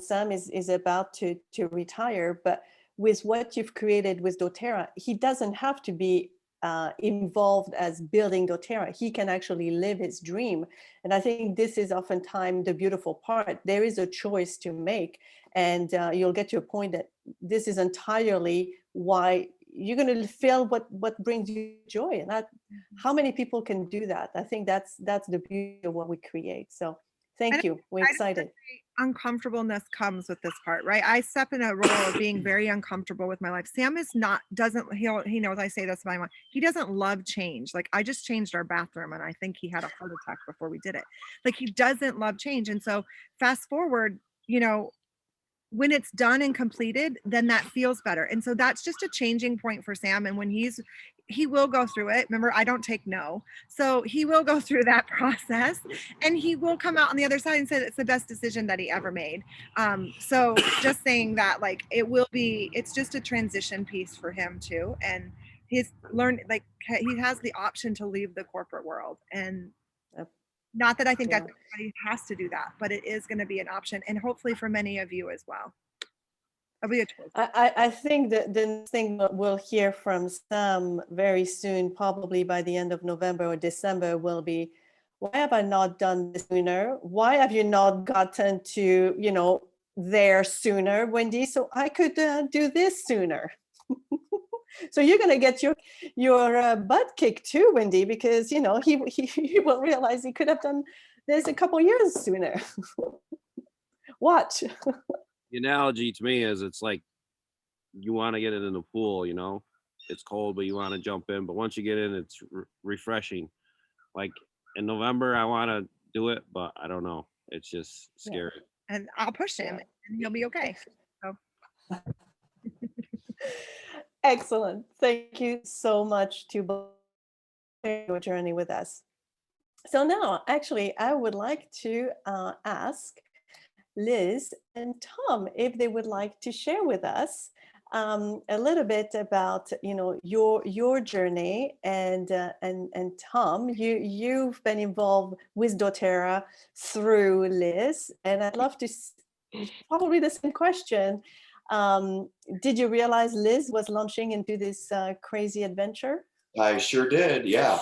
Sam is about to retire, but with what you've created with doTERRA, he doesn't have to be involved as building doTERRA. He can actually live his dream. And I think this is oftentimes the beautiful part. There is a choice to make, and you'll get to a point that this is entirely why you're going to feel what brings you joy. And that, how many people can do that? I think that's the beauty of what we create. So thank you. We're excited. Uncomfortableness comes with this part, right? I step in a role of being very uncomfortable with my life. Sam he knows I say this to my mom. He doesn't love change. Like, I just changed our bathroom, and I think he had a heart attack before we did it. Like, he doesn't love change. And so fast forward, when it's done and completed, then that feels better. And so that's just a changing point for Sam. And when he will go through it. Remember, I don't take no. So he will go through that process, and he will come out on the other side and say it's the best decision that he ever made. So just saying that, like, it's just a transition piece for him too. And he's learned, like, he has the option to leave the corporate world. And Not that I think that Yeah. everybody has to do that, but it is going to be an option, and hopefully for many of you as well. It'll be a choice. I think that the next thing that we'll hear from Sam very soon, probably by the end of November or December, will be, why have I not done this sooner? Why have you not gotten to, there sooner, Wendy? So I could do this sooner. So you're going to get your butt kicked too, Wendy, because, he will realize he could have done this a couple years sooner. Watch. The analogy to me is it's like you want to get in the pool, it's cold, but you want to jump in. But once you get in, it's refreshing. Like in November, I want to do it, but I don't know. It's just scary. And I'll push him, and he'll be okay. So. Excellent. Thank you so much to both your journey with us. So now, actually, I would like to ask Liz and Tom if they would like to share with us a little bit about your journey, and Tom, you've been involved with doTERRA through Liz, and I'd love to probably the same question. Did you realize Liz was launching into this crazy adventure? I sure did. Yeah.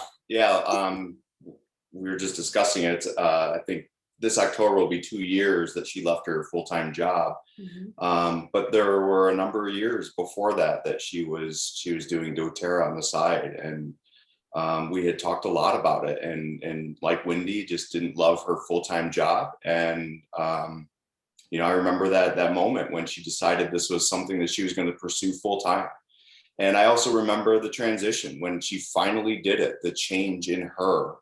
We were just discussing it. I think this October will be 2 years that she left her full-time job. Mm-hmm. But there were a number of years before that she was doing doTERRA on the side, and we had talked a lot about it. And like Wendy, just didn't love her full-time job. And I remember that moment when she decided this was something that she was going to pursue full-time. And I also remember the transition when she finally did it. The change in her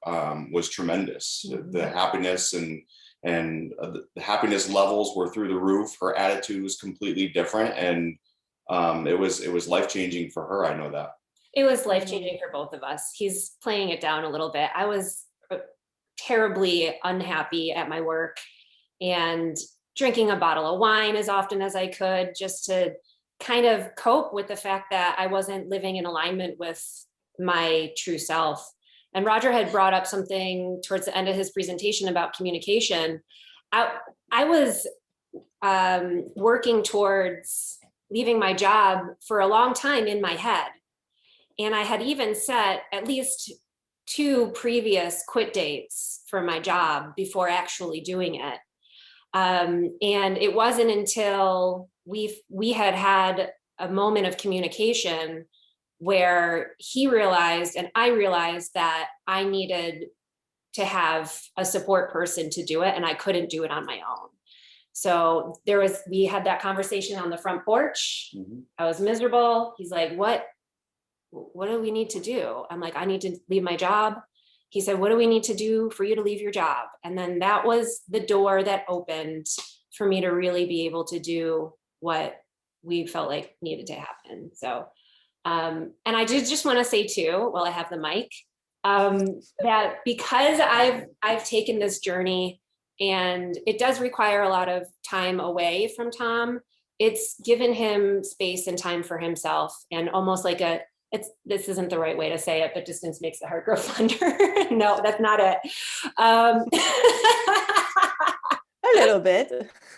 was tremendous. Mm-hmm. The happiness and the happiness levels were through the roof. Her attitude was completely different, and it was life-changing for her. I know that. It was life-changing for both of us. He's playing it down a little bit. I was terribly unhappy at my work and drinking a bottle of wine as often as I could, just to kind of cope with the fact that I wasn't living in alignment with my true self. And Roger had brought up something towards the end of his presentation about communication. I was working towards leaving my job for a long time in my head. And I had even set at least 2 previous quit dates for my job before actually doing it. And it wasn't until we had a moment of communication where he realized and I realized that I needed to have a support person to do it, and I couldn't do it on my own. So we had that conversation on the front porch. Mm-hmm. I was miserable. He's like, what do we need to do? I'm like, I need to leave my job. He said, what do we need to do for you to leave your job? And then that was the door that opened for me to really be able to do what we felt like needed to happen. So, and I did just want to say too, while I have the mic, that because I've taken this journey and it does require a lot of time away from Tom, it's given him space and time for himself, and almost like this isn't the right way to say it, but distance makes the heart grow fonder. No, that's not it. A little bit.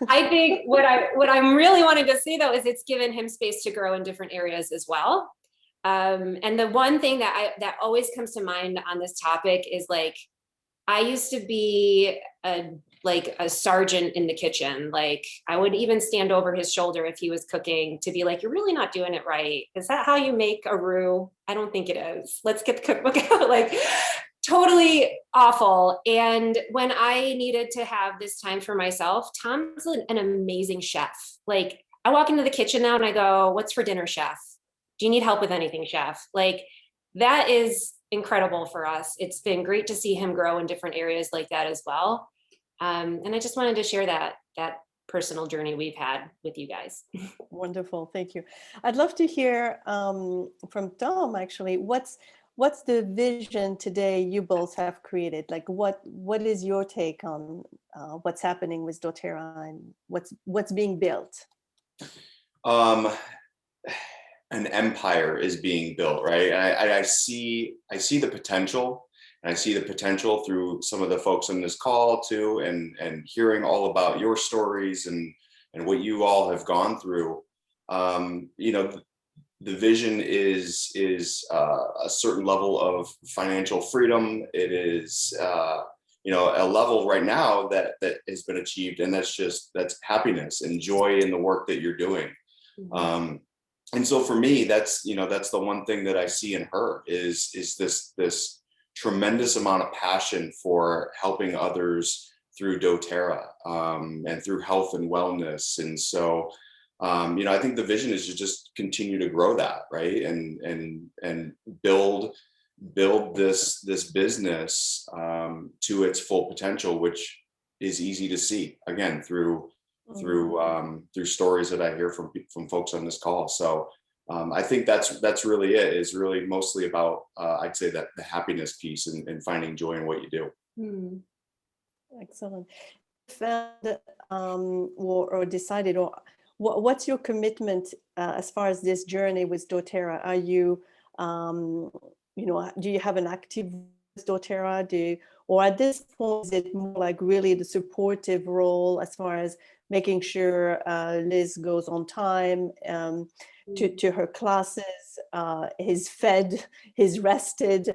I think what I'm really wanting to say though is it's given him space to grow in different areas as well. And the one thing that always comes to mind on this topic is, like, I used to be a sergeant in the kitchen. Like, I would even stand over his shoulder if he was cooking to be like, you're really not doing it right. Is that how you make a roux? I don't think it is. Let's get the cookbook out. Like, totally awful. And when I needed to have this time for myself, Tom's an amazing chef. Like, I walk into the kitchen now and I go, what's for dinner, chef? Do you need help with anything, chef? Like, that is incredible for us. It's been great to see him grow in different areas like that as well. And I just wanted to share that personal journey we've had with you guys. Wonderful, thank you. I'd love to hear from Tom, actually, what's the vision today you both have created? Like, what is your take on what's happening with doTERRA and what's being built? An empire is being built, right? And I see the potential, And I see the potential through some of the folks on this call too, and hearing all about your stories and what you all have gone through. You know, the vision is a certain level of financial freedom. It is you know, a level right now that has been achieved, and that's happiness and joy in the work that you're doing. And so for me, that's, you know, that's the one thing that I see in her is this tremendous amount of passion for helping others through doTERRA and through health and wellness. And so you know, I think the vision is to just continue to grow that, right, and build this business to its full potential, which is easy to see again through stories that I hear from folks on this call. So I think that's really it. Is really mostly about I'd say that the happiness piece and finding joy in what you do. Excellent. Found or decided, or what's your commitment as far as this journey with doTERRA? Are you you know, do you have an active doTERRA? Or at this point, is it more like really the supportive role as far as making sure Liz goes on time to her classes, is fed, is rested?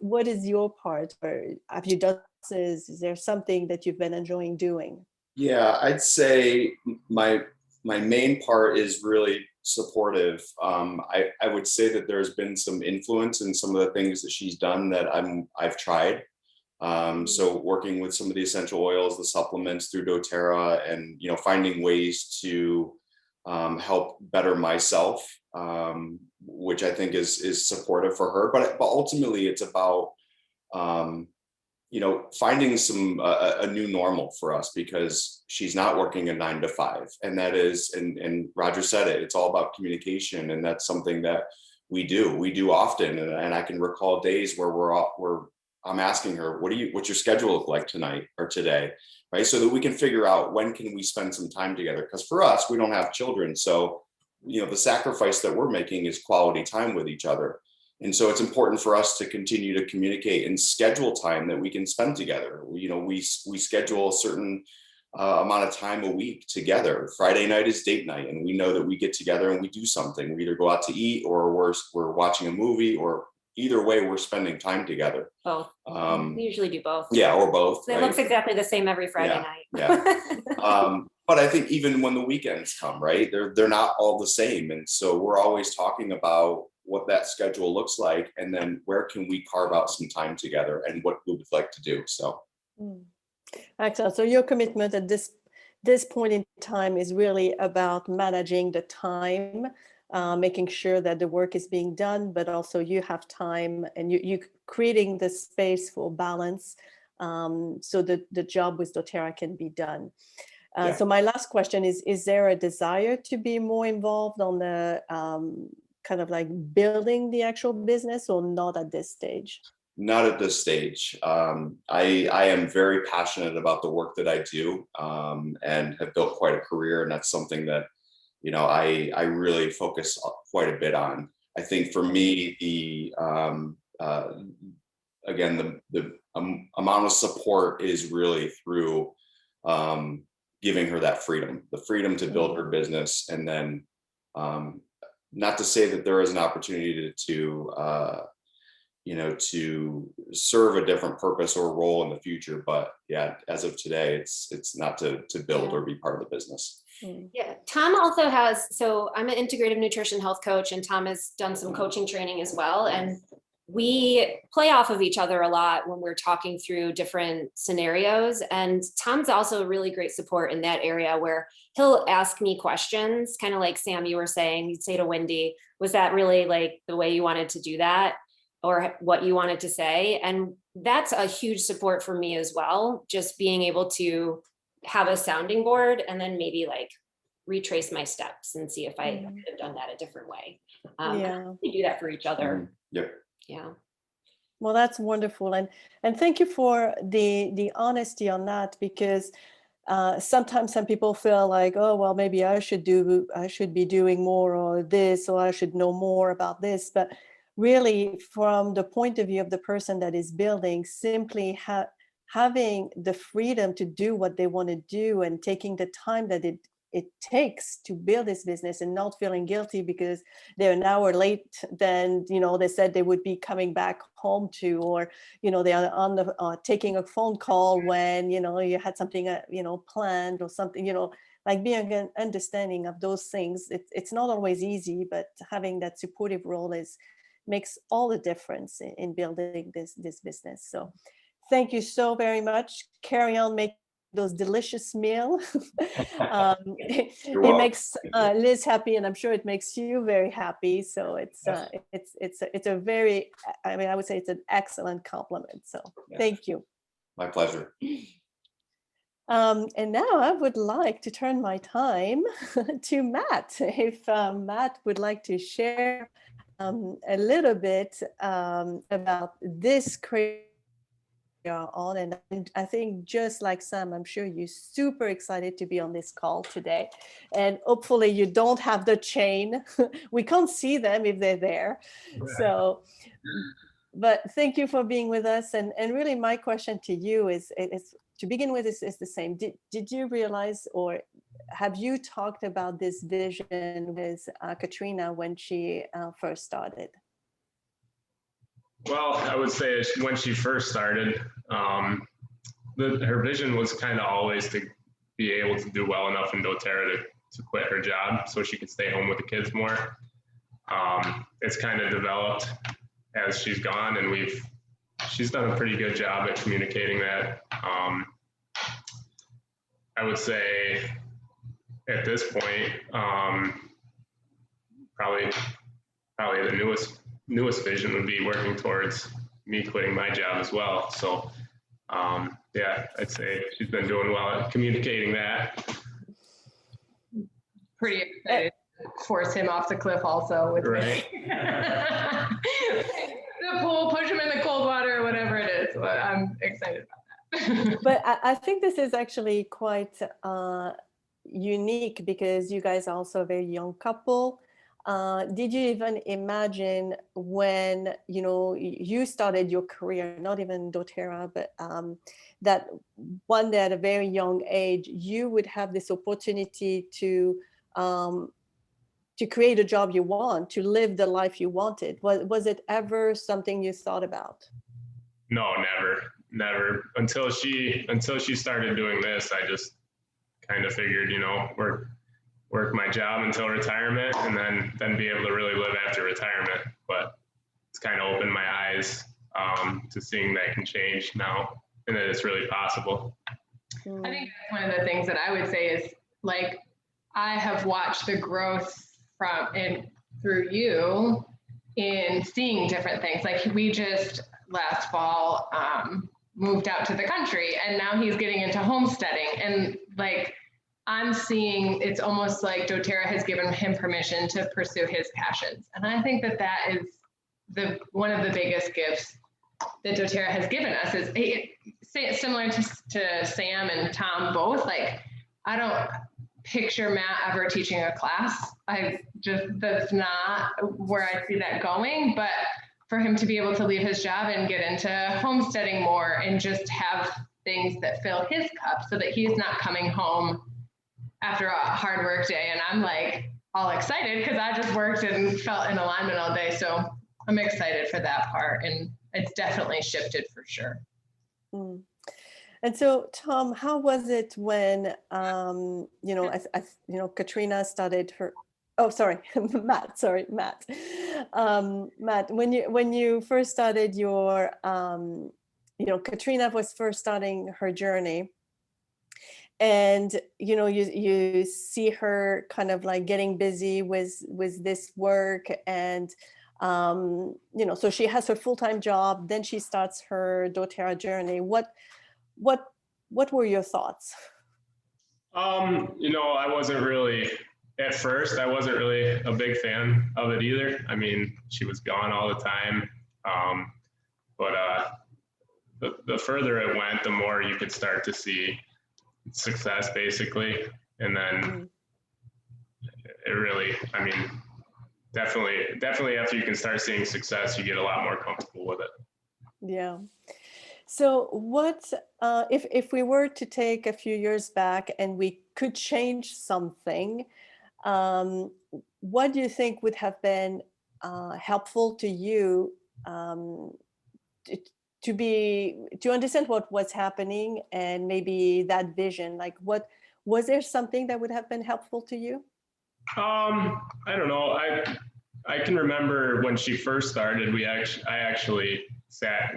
What is your part? Or have you done this? Is there something that you've been enjoying doing? Yeah, I'd say my main part is really supportive. I would say that there's been some influence in some of the things that she's done that I've tried. So working with some of the essential oils, the supplements through doTERRA, and, you know, finding ways to help better myself, which I think is supportive for her. But ultimately, it's about you know, finding a new normal for us, because she's not working a 9 to 5, and that is, and Roger said it, it's all about communication, and that's something that we do often. And I can recall days where I'm asking her, what's your schedule look like tonight or today, right? So that we can figure out when can we spend some time together. Because for us, we don't have children, so, you know, the sacrifice that we're making is quality time with each other. And so it's important for us to continue to communicate and schedule time that we can spend together. You know, we schedule a certain amount of time a week together. Friday night is date night, and we know that we get together and we do something. We either go out to eat, or we're watching a movie, or either way, we're spending time together. Both. We usually do both. Yeah, or both. It right? looks exactly the same every Friday night. Yeah. But I think even when the weekends come, right, they're not all the same. And so we're always talking about what that schedule looks like, and then where can we carve out some time together, and what we would like to do. So Excellent. So your commitment at this point in time is really about managing the time, making sure that the work is being done, but also you have time, and you creating the space for balance, so that the job with doTERRA can be done. So my last question is there a desire to be more involved on the kind of like building the actual business, or not at this stage? not at this stage. I am very passionate about the work that I do, and have built quite a career. And that's something that, you know, I really focus quite a bit on. I think for me, again, the amount of support is really through giving her that freedom, the freedom to build her business. And then not to say that there is an opportunity to you know, to serve a different purpose or role in the future. But yeah, as of today, it's not to build or be part of the business. Yeah, Tom also has, so I'm an integrative nutrition health coach, and Tom has done some coaching training as well. And we play off of each other a lot when we're talking through different scenarios. And Tom's also really great support in that area, where he'll ask me questions, kind of like Sam, you were saying, you'd say to Wendy, was that really like the way you wanted to do that, or what you wanted to say? And that's a huge support for me as well, just being able to have a sounding board and then maybe like retrace my steps and see if I could have done that a different way. We do that for each other. Yep. Yeah. Well, that's wonderful. And thank you for the honesty on that, because sometimes some people feel like, oh, well, maybe I should be doing more, or this, or I should know more about this. But really from the point of view of the person that is building, simply having the freedom to do what they want to do and taking the time that it takes to build this business and not feeling guilty because they're an hour late than, you know, they said they would be coming back home to, or, you know, they are on the taking a phone call when, you know, you had something, you know, planned or something, you know, like being an understanding of those things. It's not always easy, but having that supportive role makes all the difference in building this business. So thank you so very much. Carry on making those delicious meals. It makes Liz happy, and I'm sure it makes you very happy. So it's a very, I mean, I would say it's an excellent compliment. So thank you. My pleasure. And now I would like to turn my time to Matt. If Matt would like to share a little bit about this career on, and I think just like Sam, I'm sure you're super excited to be on this call today, and hopefully you don't have the chain. We can't see them if they're there. So, but thank you for being with us. And really my question to you is to begin with is the same. Did you realize, or have you talked about this vision with Katrina when she first started? Well, I would say when she first started, her vision was kind of always to be able to do well enough in doTERRA to quit her job so she could stay home with the kids more. It's kind of developed as she's gone, and she's done a pretty good job at communicating that. I would say at this point, probably the newest vision would be working towards me quitting my job as well. So yeah, I'd say she's been doing well at communicating that. Pretty excited to force him off the cliff also with right. The pool, push him in the cold water, whatever it is. But I'm excited about that. But I think this is actually quite unique because you guys are also a very young couple. Did you even imagine when, you know, you started your career, not even doTERRA, but that one day at a very young age, you would have this opportunity to create a job you want, to live the life you wanted? Was it ever something you thought about? No, never. Until she started doing this, I just kind of figured, you know, work my job until retirement and then be able to really live after retirement. But it's kind of opened my eyes to seeing that can change now and that it's really possible. I think that's one of the things that I would say is, like, I have watched the growth through you in seeing different things. Like, we just last fall moved out to the country, and now he's getting into homesteading, and like, I'm seeing it's almost like doTERRA has given him permission to pursue his passions. And I think that is one of the biggest gifts that doTERRA has given us. Is similar to Sam and Tom both. Like, I don't picture Matt ever teaching a class. That's not where I see that going. But for him to be able to leave his job and get into homesteading more and just have things that fill his cup so that he's not coming home after a hard work day, and I'm like all excited because I just worked and felt in alignment all day. So I'm excited for that part, and it's definitely shifted for sure. And so, Tom, how was it when you know, Katrina started her? Oh, sorry, Matt. Sorry, Matt. Matt, when you first started your, you know, Katrina was first starting her journey. And, you know, you see her kind of like getting busy with this work, and, you know, so she has her full-time job, then she starts her doTERRA journey. What were your thoughts? You know, at first, I wasn't really a big fan of it either. I mean, she was gone all the time. But the further it went, the more you could start to see success, basically. And then it really, I mean, definitely after you can start seeing success, you get a lot more comfortable with it. Yeah. So what if we were to take a few years back and we could change something, what do you think would have been helpful to you to, to understand what was happening and maybe that vision? Like, what was there something that would have been helpful to you? I don't know. I can remember when she first started, I actually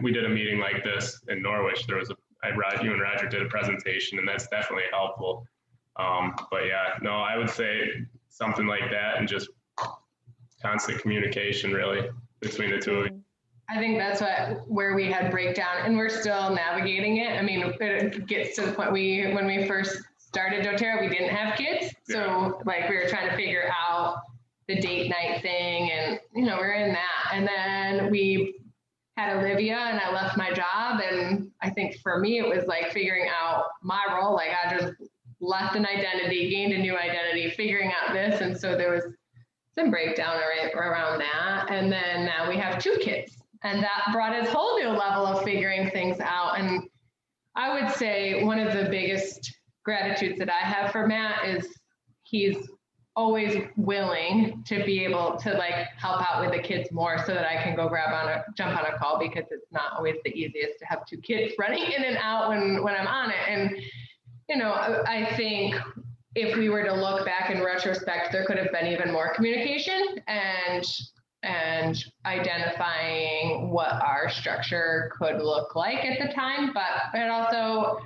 we did a meeting like this in Norwich. There was you and Roger did a presentation, and that's definitely helpful. But yeah, no, I would say something like that, and just constant communication really between the two of you. I think that's where we had breakdown, and we're still navigating it. I mean, it gets to the point when we first started doTERRA, we didn't have kids. So like we were trying to figure out the date night thing, and we're in that. And then we had Olivia, and I left my job. And I think for me, it was like figuring out my role. Like I just left an identity, gained a new identity, figuring out this. And so there was some breakdown around that. And then now we have 2 kids, and that brought a whole new level of figuring things out. And I would say one of the biggest gratitudes that I have for Matt is he's always willing to be able to like help out with the kids more, so that I can go jump on a call, because it's not always the easiest to have 2 kids running in and out when I'm on it. And I think if we were to look back in retrospect, there could have been even more communication and identifying what our structure could look like at the time. But it also,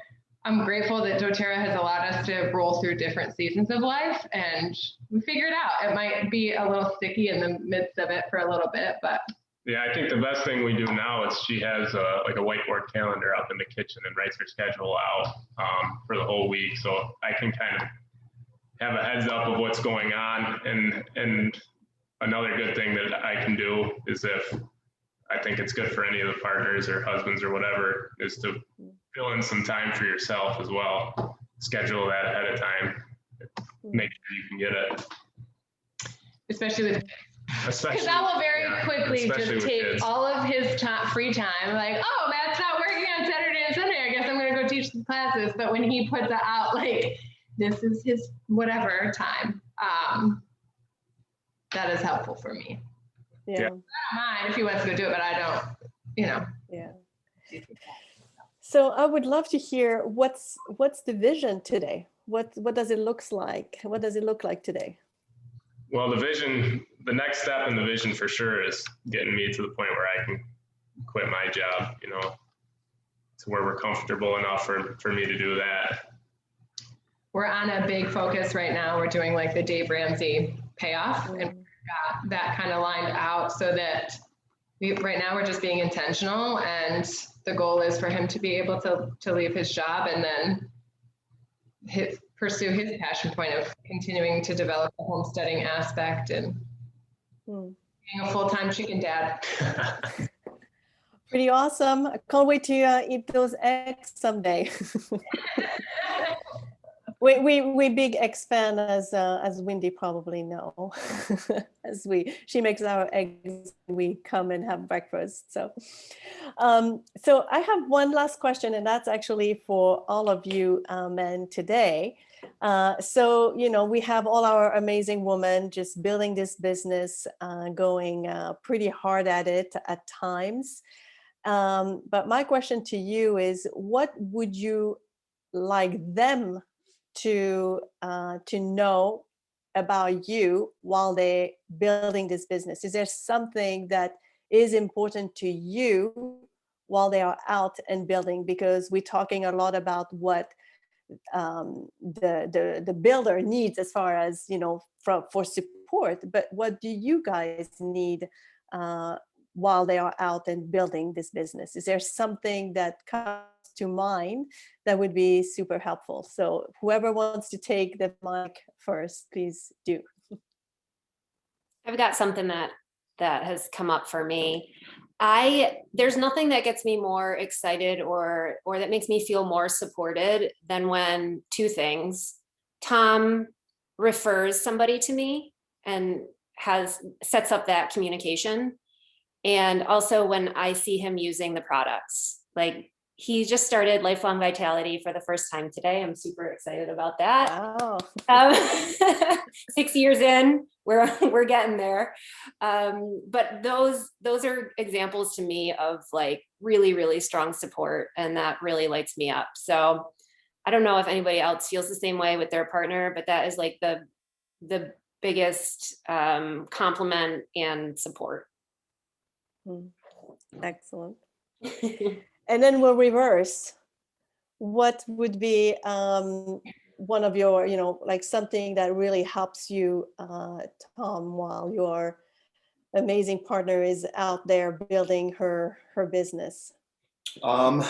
I'm grateful that doTERRA has allowed us to roll through different seasons of life, and we figured out it might be a little sticky in the midst of it for a little bit, but. Yeah, I think the best thing we do now is she has like a whiteboard calendar up in the kitchen and writes her schedule out for the whole week. So I can kind of have a heads up of what's going on. And another good thing that I can do is, if I think it's good for any of the partners or husbands or whatever, is to fill in some time for yourself as well. Schedule that ahead of time. Make sure you can get it. Especially because that will very quickly just take kids. All of his free time. Like, oh, Matt's not working on Saturday and Sunday. I guess I'm going to go teach some classes. But when he puts it out, like, this is his whatever time, that is helpful for me. Yeah. I don't mind if he wants to go do it, but I don't, Yeah. So I would love to hear what's the vision today? What does it look like? What does it look like today? Well, the next step in the vision for sure is getting me to the point where I can quit my job, to where we're comfortable enough for me to do that. We're on a big focus right now. We're doing like the Dave Ramsey payoff, and got that kind of lined out so that right now we're just being intentional, and the goal is for him to be able to leave his job and then pursue his passion point of continuing to develop the homesteading aspect and being a full-time chicken dad. Pretty awesome. I can't wait to eat those eggs someday. We big eggs fan, as Wendy probably know. She makes our eggs, we come and have breakfast. So I have one last question, and that's actually for all of you men today. So we have all our amazing women just building this business, going pretty hard at it at times. But my question to you is, what would you like them to know about you while they're building this business? Is there something that is important to you while they are out and building? Because we're talking a lot about what the builder needs as far as for support, but what do you guys need while they are out and building this business? Is there something that comes to mind that would be super helpful? So whoever wants to take the mic first, please do. I've got something that has come up for me. There's nothing that gets me more excited or that makes me feel more supported than when 2 things. Tom refers somebody to me, and sets up that communication. And also when I see him using the products, like he just started Lifelong Vitality for the first time today. I'm super excited about that. Wow. 6 years in, we're getting there. But those are examples to me of like really, really strong support, and that really lights me up. So I don't know if anybody else feels the same way with their partner, but that is like the biggest compliment and support. Excellent. And then we'll reverse. What would be one of your, like something that really helps you, Tom, while your amazing partner is out there building her business? I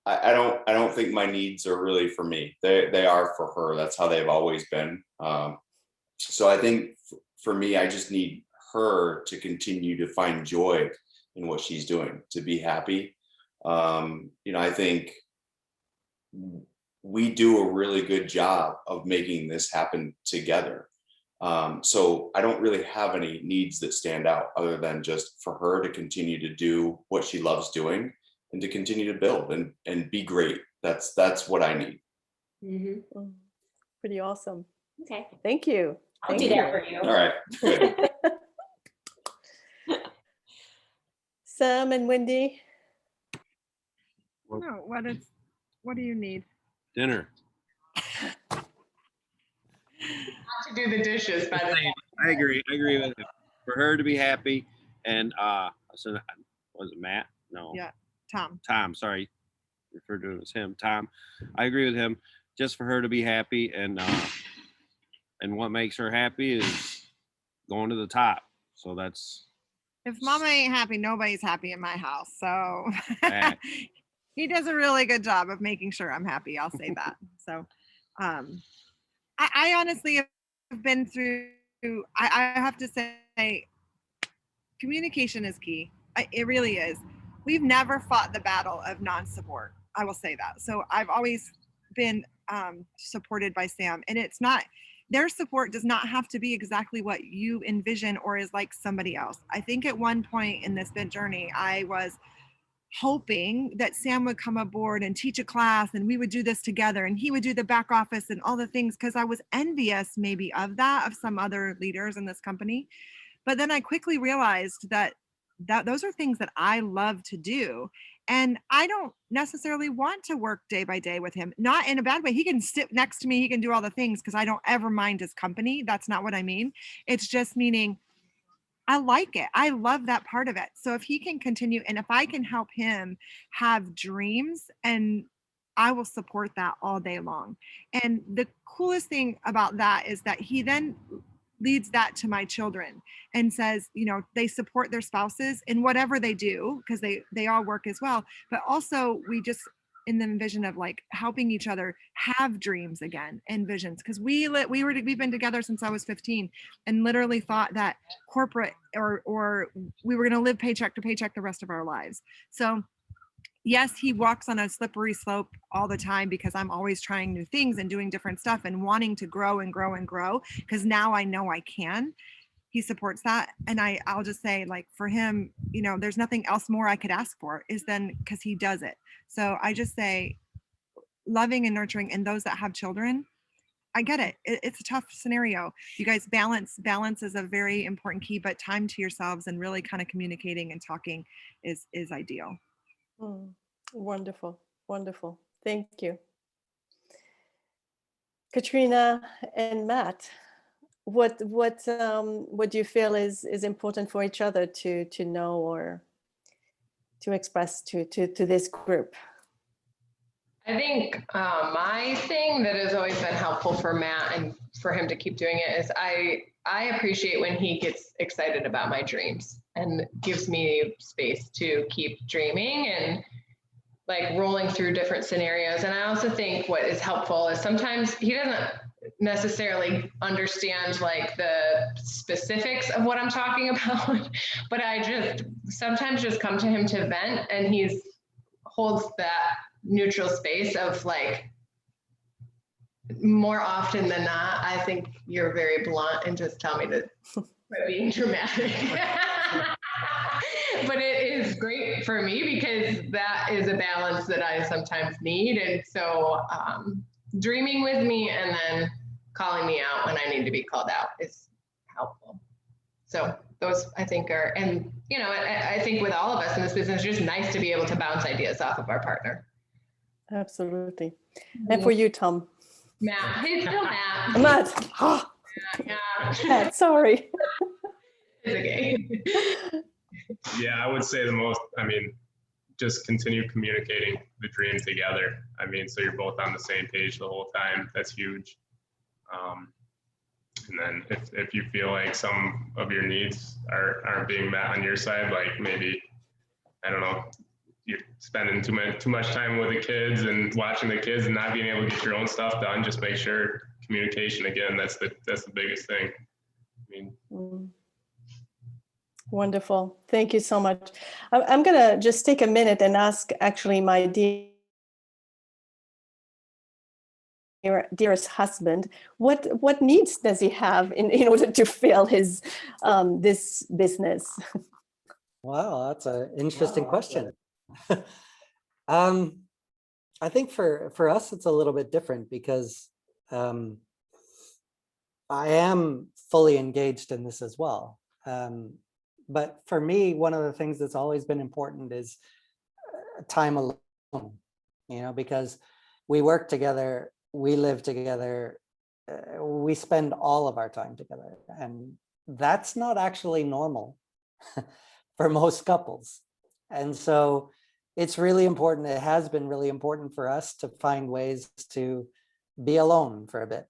don't think my needs are really for me. They are for her. That's how they've always been. So I think for me, I just need her to continue to find joy in what she's doing, to be happy. I think we do a really good job of making this happen together. So I don't really have any needs that stand out other than just for her to continue to do what she loves doing and to continue to build and be great. That's what I need. Mm-hmm. Pretty awesome. Okay. Thank you. I'll do that for you. All right. Good. Sam and Wendy. No, what do you need? Dinner. Not to do the dishes by the way. I agree with him. For her to be happy, and so was it Matt? No. Yeah, Tom. Tom, sorry, referred to him as him. Tom, I agree with him. Just for her to be happy, and what makes her happy is going to the top. So that's. If Mama ain't happy, nobody's happy in my house. So Right. he does a really good job of making sure I'm happy. I'll say that. So I honestly have been through. I have to say, communication is key. It really is. We've never fought the battle of non-support. I will say that. So I've always been supported by Sam, and it's not. Their support does not have to be exactly what you envision or is like somebody else. I think at one point in this journey, I was hoping that Sam would come aboard and teach a class and we would do this together and he would do the back office and all the things, because I was envious maybe of some other leaders in this company. But then I quickly realized that those are things that I love to do. And I don't necessarily want to work day by day with him, not in a bad way. He can sit next to me. He can do all the things because I don't ever mind his company. That's not what I mean. It's just meaning I like it. I love that part of it. So if he can continue and if I can help him have dreams, and I will support that all day long. And the coolest thing about that is that he then leads that to my children and says, they support their spouses in whatever they do, because they all work as well. But also we just in the vision of like helping each other have dreams again and visions. Because we've been together since I was 15 and literally thought that corporate or we were going to live paycheck to paycheck the rest of our lives. So yes, he walks on a slippery slope all the time because I'm always trying new things and doing different stuff and wanting to grow and grow and grow, because now I know I can. He supports that. And I'll just say, like, for him, there's nothing else more I could ask for because he does it. So I just say loving and nurturing, and those that have children, I get it. It's a tough scenario. You guys balance is a very important key, but time to yourselves and really kind of communicating and talking is ideal. Wonderful. Wonderful. Thank you. Katrina and Matt, what do you feel is important for each other to know or to express to this group? I think my thing that has always been helpful for Matt and for him to keep doing it is I appreciate when he gets excited about my dreams and gives me space to keep dreaming and like rolling through different scenarios. And I also think what is helpful is sometimes he doesn't necessarily understand like the specifics of what I'm talking about, but I sometimes just come to him to vent, and he holds that neutral space of like, more often than not, I think you're very blunt and just tell me to quit being dramatic. But it is great for me because that is a balance that I sometimes need. And so dreaming with me and then calling me out when I need to be called out is helpful. So those I think are, and you know, I think with all of us in this business, it's just nice to be able to bounce ideas off of our partner. Absolutely. And for you, Tom? Matt, he's still Matt. Matt. Oh, Yeah. Matt, sorry. It's okay. Yeah, I would say just continue communicating the dream together. So you're both on the same page the whole time. That's huge. And then if you feel like some of your needs aren't being met on your side, like maybe, I don't know, you're spending too much time with the kids and watching the kids and not being able to get your own stuff done, just make sure communication, again, that's the biggest thing. Wonderful. Thank you so much. I'm going to just take a minute and ask actually my dearest husband, what needs does he have in order to fill his this business? Wow, that's an interesting question. I think for us, it's a little bit different because I am fully engaged in this as well. But for me, one of the things that's always been important is time alone, because we work together, we live together, we spend all of our time together. And that's not actually normal for most couples. And so it's really important. It has been really important for us to find ways to be alone for a bit.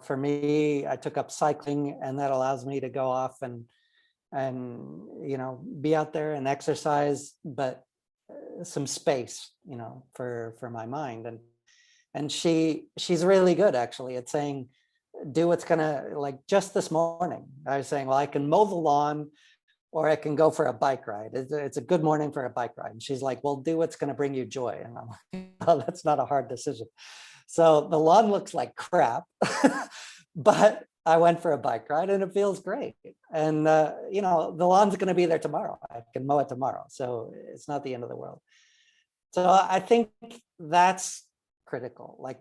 For me, I took up cycling, and that allows me to go off and be out there and exercise, but some space, for my mind. And she's really good actually at saying, do what's gonna, like just this morning, I was saying, well, I can mow the lawn or I can go for a bike ride. It's a good morning for a bike ride. And she's like, well, do what's gonna bring you joy. And I'm like, oh, that's not a hard decision. So the lawn looks like crap, but I went for a bike ride and it feels great. And, the lawn's going to be there tomorrow. I can mow it tomorrow. So it's not the end of the world. So I think that's critical. Like,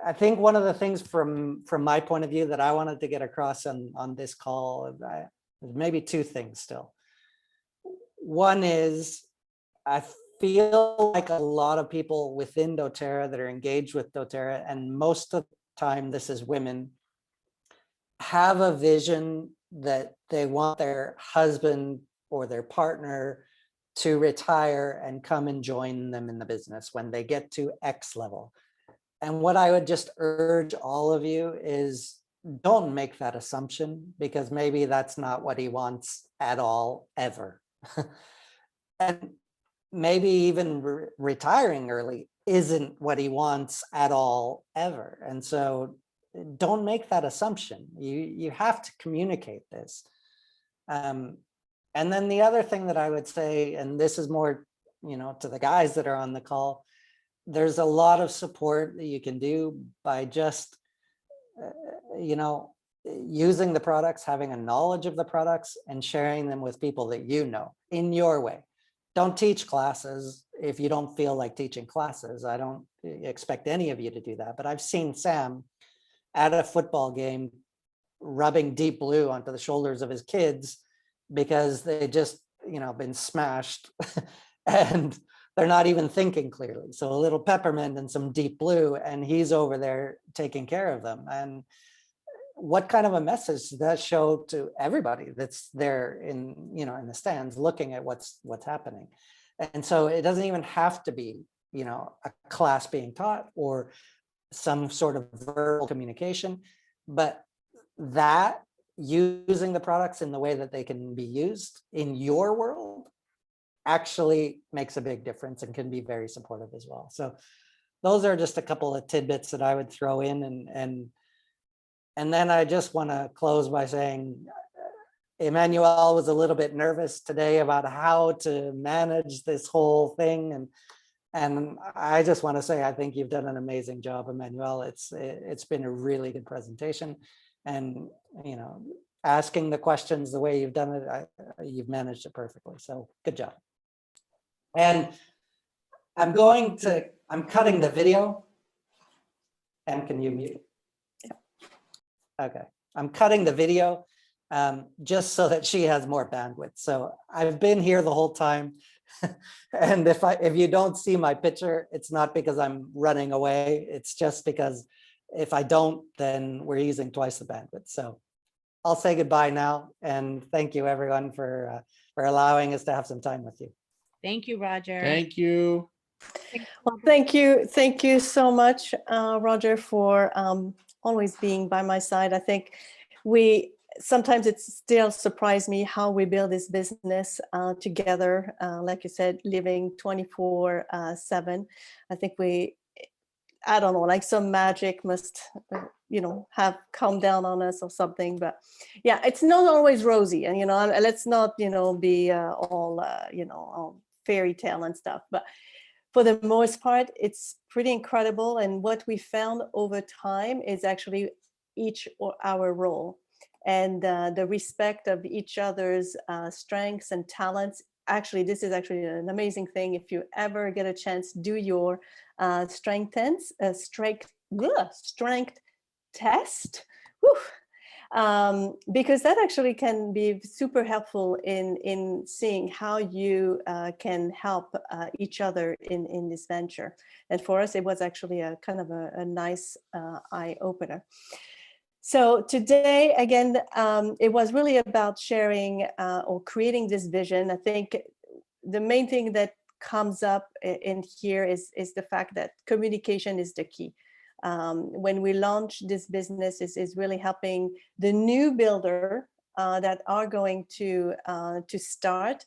I think one of the things from my point of view that I wanted to get across on this call, maybe two things still. One is I feel like a lot of people within doTERRA that are engaged with doTERRA, and most of the time this is women, have a vision that they want their husband or their partner to retire and come and join them in the business when they get to X level. And what I would just urge all of you is don't make that assumption, because maybe that's not what he wants at all, ever. And maybe even retiring early isn't what he wants at all, ever. And so don't make that assumption. You have to communicate this. And then the other thing that I would say, and this is more, to the guys that are on the call, there's a lot of support that you can do by just, using the products, having a knowledge of the products and sharing them with people that in your way. Don't teach classes if you don't feel like teaching classes. I don't expect any of you to do that, but I've seen Sam at a football game rubbing Deep Blue onto the shoulders of his kids because they just, been smashed and they're not even thinking clearly. So a little peppermint and some Deep Blue, and he's over there taking care of them. And what kind of a message does that show to everybody that's there in the stands looking at what's happening? And so it doesn't even have to be, a class being taught or some sort of verbal communication, but that using the products in the way that they can be used in your world actually makes a big difference and can be very supportive as well. So those are just a couple of tidbits that I would throw in. And then I just want to close by saying, Emmanuel was a little bit nervous today about how to manage this whole thing. And I just want to say, I think you've done an amazing job, Emmanuel. It's been a really good presentation, and asking the questions the way you've done it, you've managed it perfectly. So good job. And I'm cutting the video. And can you mute? Okay, I'm cutting the video just so that she has more bandwidth. So I've been here the whole time. And if you don't see my picture, it's not because I'm running away. It's just because if I don't, then we're using twice the bandwidth. So I'll say goodbye now. And thank you everyone for allowing us to have some time with you. Thank you, Roger. Thank you. Well, thank you so much, Roger, for always being by my side. I think sometimes it still surprises me how we build this business together. Like you said, living 24/7. I think I don't know, like some magic must, have come down on us or something. But yeah, it's not always rosy, and let's not, be all fairy tale and stuff. But for the most part, it's pretty incredible. And what we found over time is actually each or our role, and the respect of each other's strengths and talents. Actually, this is actually an amazing thing. If you ever get a chance, do your strength test. Whew. Because that actually can be super helpful in seeing how you can help each other in this venture. And for us, it was actually a kind of a nice eye opener. So today, again, it was really about sharing or creating this vision. I think the main thing that comes up in here is the fact that communication is the key. When we launch this business, is really helping the new builder that are going to start,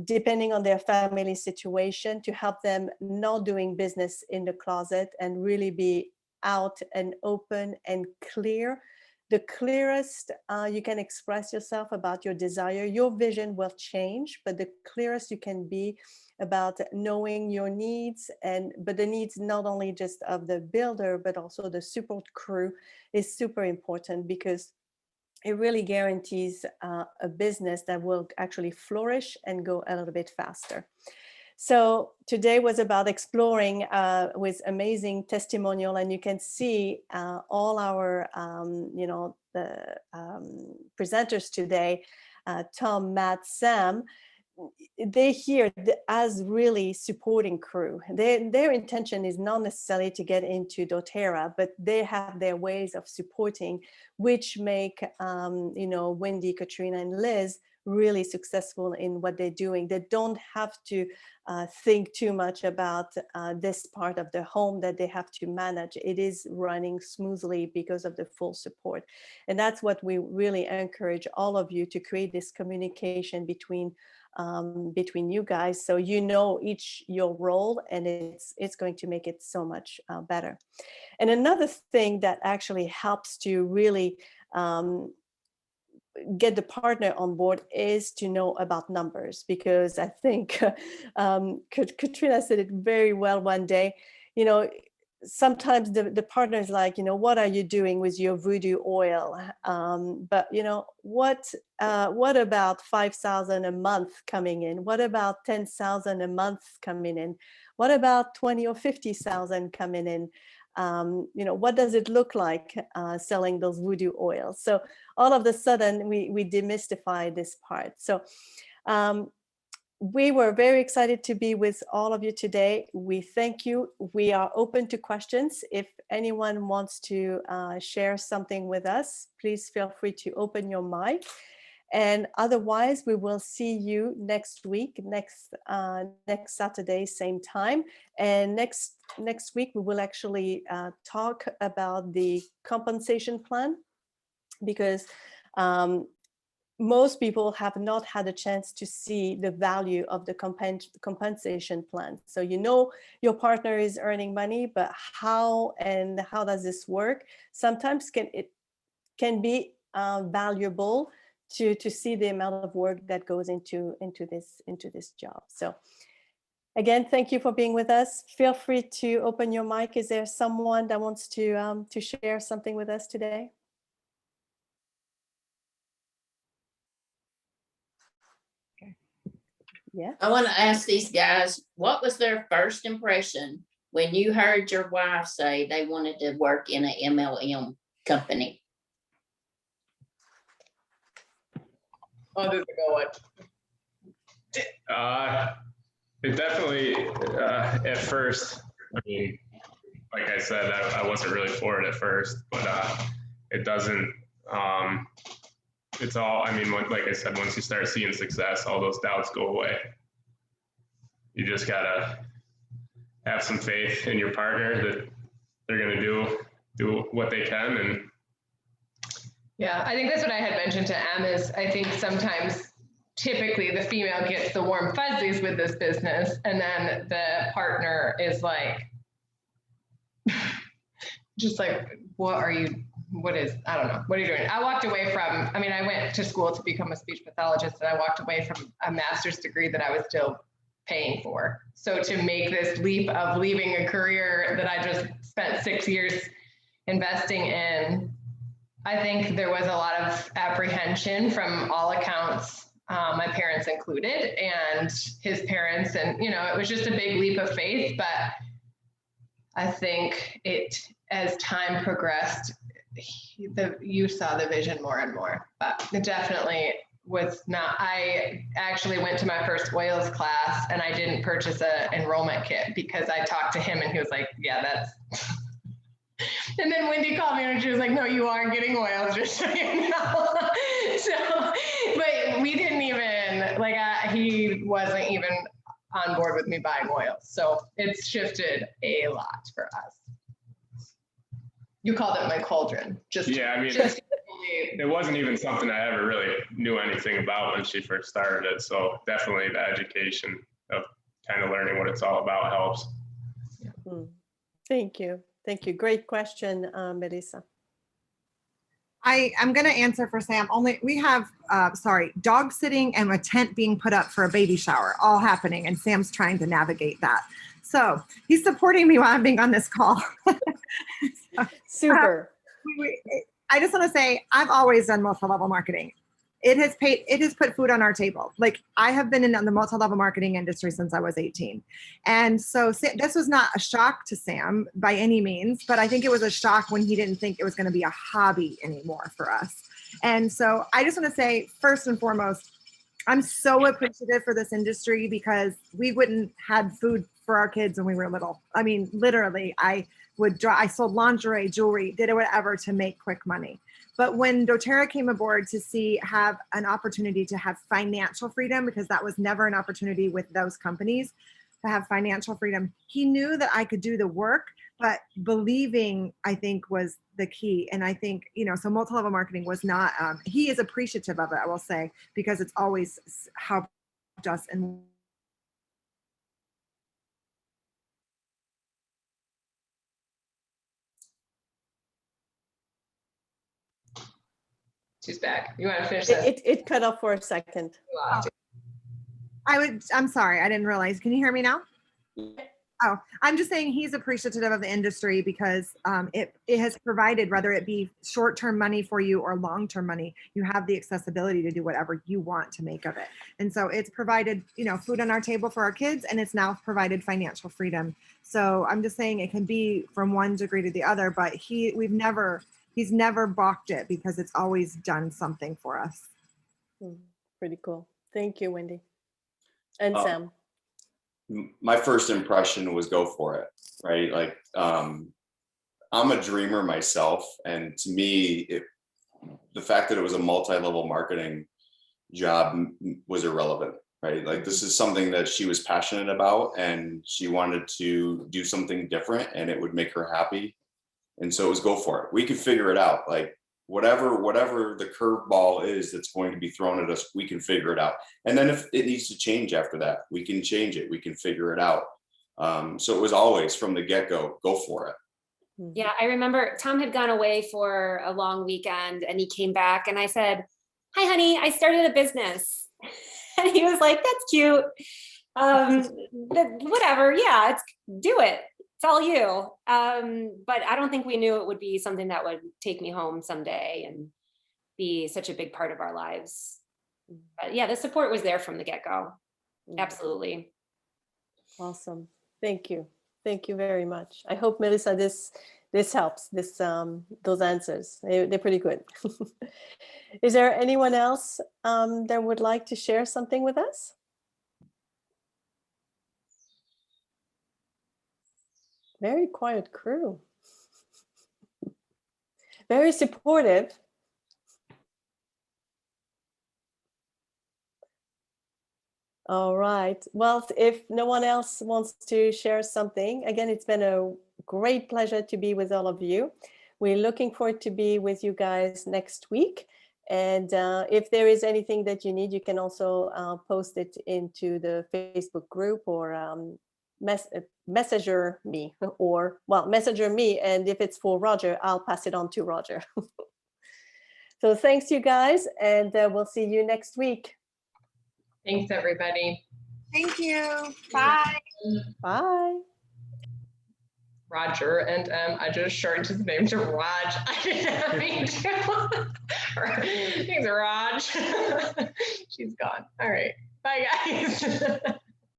depending on their family situation, to help them not doing business in the closet and really be out and open and clear. The clearest you can express yourself about your desire, your vision will change, but the clearest you can be about knowing your needs, but the needs not only just of the builder, but also the support crew is super important, because it really guarantees a business that will actually flourish and go a little bit faster. So today was about exploring with amazing testimonial, and you can see all our, the presenters today, Tom, Matt, Sam, they here as really supporting crew. Their intention is not necessarily to get into doTERRA, but they have their ways of supporting, which make, Wendy, Katrina, and Liz really successful in what they're doing. They don't have to think too much about this part of the home that they have to manage. It is running smoothly because of the full support. And that's what we really encourage all of you to create this communication between you guys, so each your role, and it's going to make it so much better. And another thing that actually helps to really get the partner on board is to know about numbers, because I think Katrina said it very well one day. Sometimes the partner is like, what are you doing with your voodoo oil? But what about 5,000 a month coming in? What about 10,000 a month coming in? What about 20 or 50,000 coming in? What does it look like selling those voodoo oils? So all of a sudden we demystify this part. So we were very excited to be with all of you today. We thank you. We are open to questions. If anyone wants to share something with us, please feel free to open your mic. And otherwise, we will see you next week, next Saturday, same time. And next week, we will actually talk about the compensation plan, because most people have not had a chance to see the value of the compensation plan. So your partner is earning money, but how does this work? Sometimes it can be valuable to see the amount of work that goes into this job. So Again, thank you for being with us. Feel free to open your mic. Is there someone that wants to share something with us today? Yeah. I want to ask these guys, what was their first impression when you heard your wife say they wanted to work in an MLM company? Oh, this is a good one. It definitely, at first, I mean, like I said, I wasn't really for it at first, but it doesn't, it's all, I mean, like I said, once you start seeing success, all those doubts go away. You just gotta have some faith in your partner that they're gonna do what they can. And Yeah, I think that's what I had mentioned to Em is I think sometimes typically the female gets the warm fuzzies with this business and then the partner is like, just like, I don't know, what are you doing? I walked away from, I mean, I went to school to become a speech pathologist and I walked away from a master's degree that I was still paying for. So to make this leap of leaving a career that I just spent 6 years investing in, I think there was a lot of apprehension from all accounts, my parents included, and his parents, and it was just a big leap of faith. But I think as time progressed, you saw the vision more and more. But it definitely was not. I actually went to my first oils class, and I didn't purchase an enrollment kit because I talked to him, and he was like, "Yeah, that's." And then Wendy called me and she was like, "No, you are getting oils, just so you know." So, but we didn't even, he wasn't even on board with me buying oils. So it's shifted a lot for us. You called it my cauldron. Yeah, I mean, it wasn't even something I ever really knew anything about when she first started it. So definitely the education of kind of learning what it's all about helps. Thank you. Thank you. Great question, Melissa. I'm going to answer for Sam. We have, dog sitting and a tent being put up for a baby shower, all happening, and Sam's trying to navigate that. So he's supporting me while I'm being on this call. Super. I just want to say I've always done multi-level marketing. It has put food on our table. Like, I have been in the multi-level marketing industry since I was 18. And so this was not a shock to Sam by any means, but I think it was a shock when he didn't think it was going to be a hobby anymore for us. And so I just want to say, first and foremost, I'm so appreciative for this industry because we wouldn't had food for our kids when we were little. I mean, literally, I sold lingerie, jewelry, did whatever to make quick money. But when doTERRA came aboard to have an opportunity to have financial freedom, because that was never an opportunity with those companies to have financial freedom, he knew that I could do the work, but believing, I think, was the key. And I think, so multi-level marketing was not, he is appreciative of it, I will say, because it's always helped us. And she's back. You want to finish that? It cut off for a second. I'm sorry, I didn't realize. Can you hear me now? Oh, I'm just saying he's appreciative of the industry because it has provided, whether it be short-term money for you or long-term money, you have the accessibility to do whatever you want to make of it. And so it's provided, food on our table for our kids, and it's now provided financial freedom. So I'm just saying it can be from one degree to the other, but he's never balked it because it's always done something for us. Pretty cool. Thank you, Wendy. And Sam. My first impression was go for it, right? Like, I'm a dreamer myself. And to me, the fact that it was a multi-level marketing job was irrelevant, right? Like, this is something that she was passionate about and she wanted to do something different and it would make her happy. And so it was go for it. We could figure it out. Like, whatever the curveball is that's going to be thrown at us, we can figure it out. And then if it needs to change after that, we can change it. We can figure it out. So it was always from the get-go, go for it. Yeah, I remember Tom had gone away for a long weekend and he came back and I said, "Hi, honey, I started a business." And he was like, "That's cute." Whatever. Yeah, do it. It's all you. But I don't think we knew it would be something that would take me home someday and be such a big part of our lives. But yeah, the support was there from the get-go. Absolutely. Awesome. Thank you. Thank you very much. I hope, Melissa, this helps, those answers. They're pretty good. Is there anyone else that would like to share something with us? Very quiet crew. Very supportive. All right. Well, if no one else wants to share something, again, it's been a great pleasure to be with all of you. We're looking forward to be with you guys next week. And if there is anything that you need, you can also post it into the Facebook group or messenger me messenger me. And if it's for Roger, I'll pass it on to Roger. So thanks, you guys. And we'll see you next week. Thanks, everybody. Thank you. Bye. Bye. Roger, and I just shortened his name to Raj. I didn't mean to. Thanks, Raj. She's gone. All right. Bye, guys.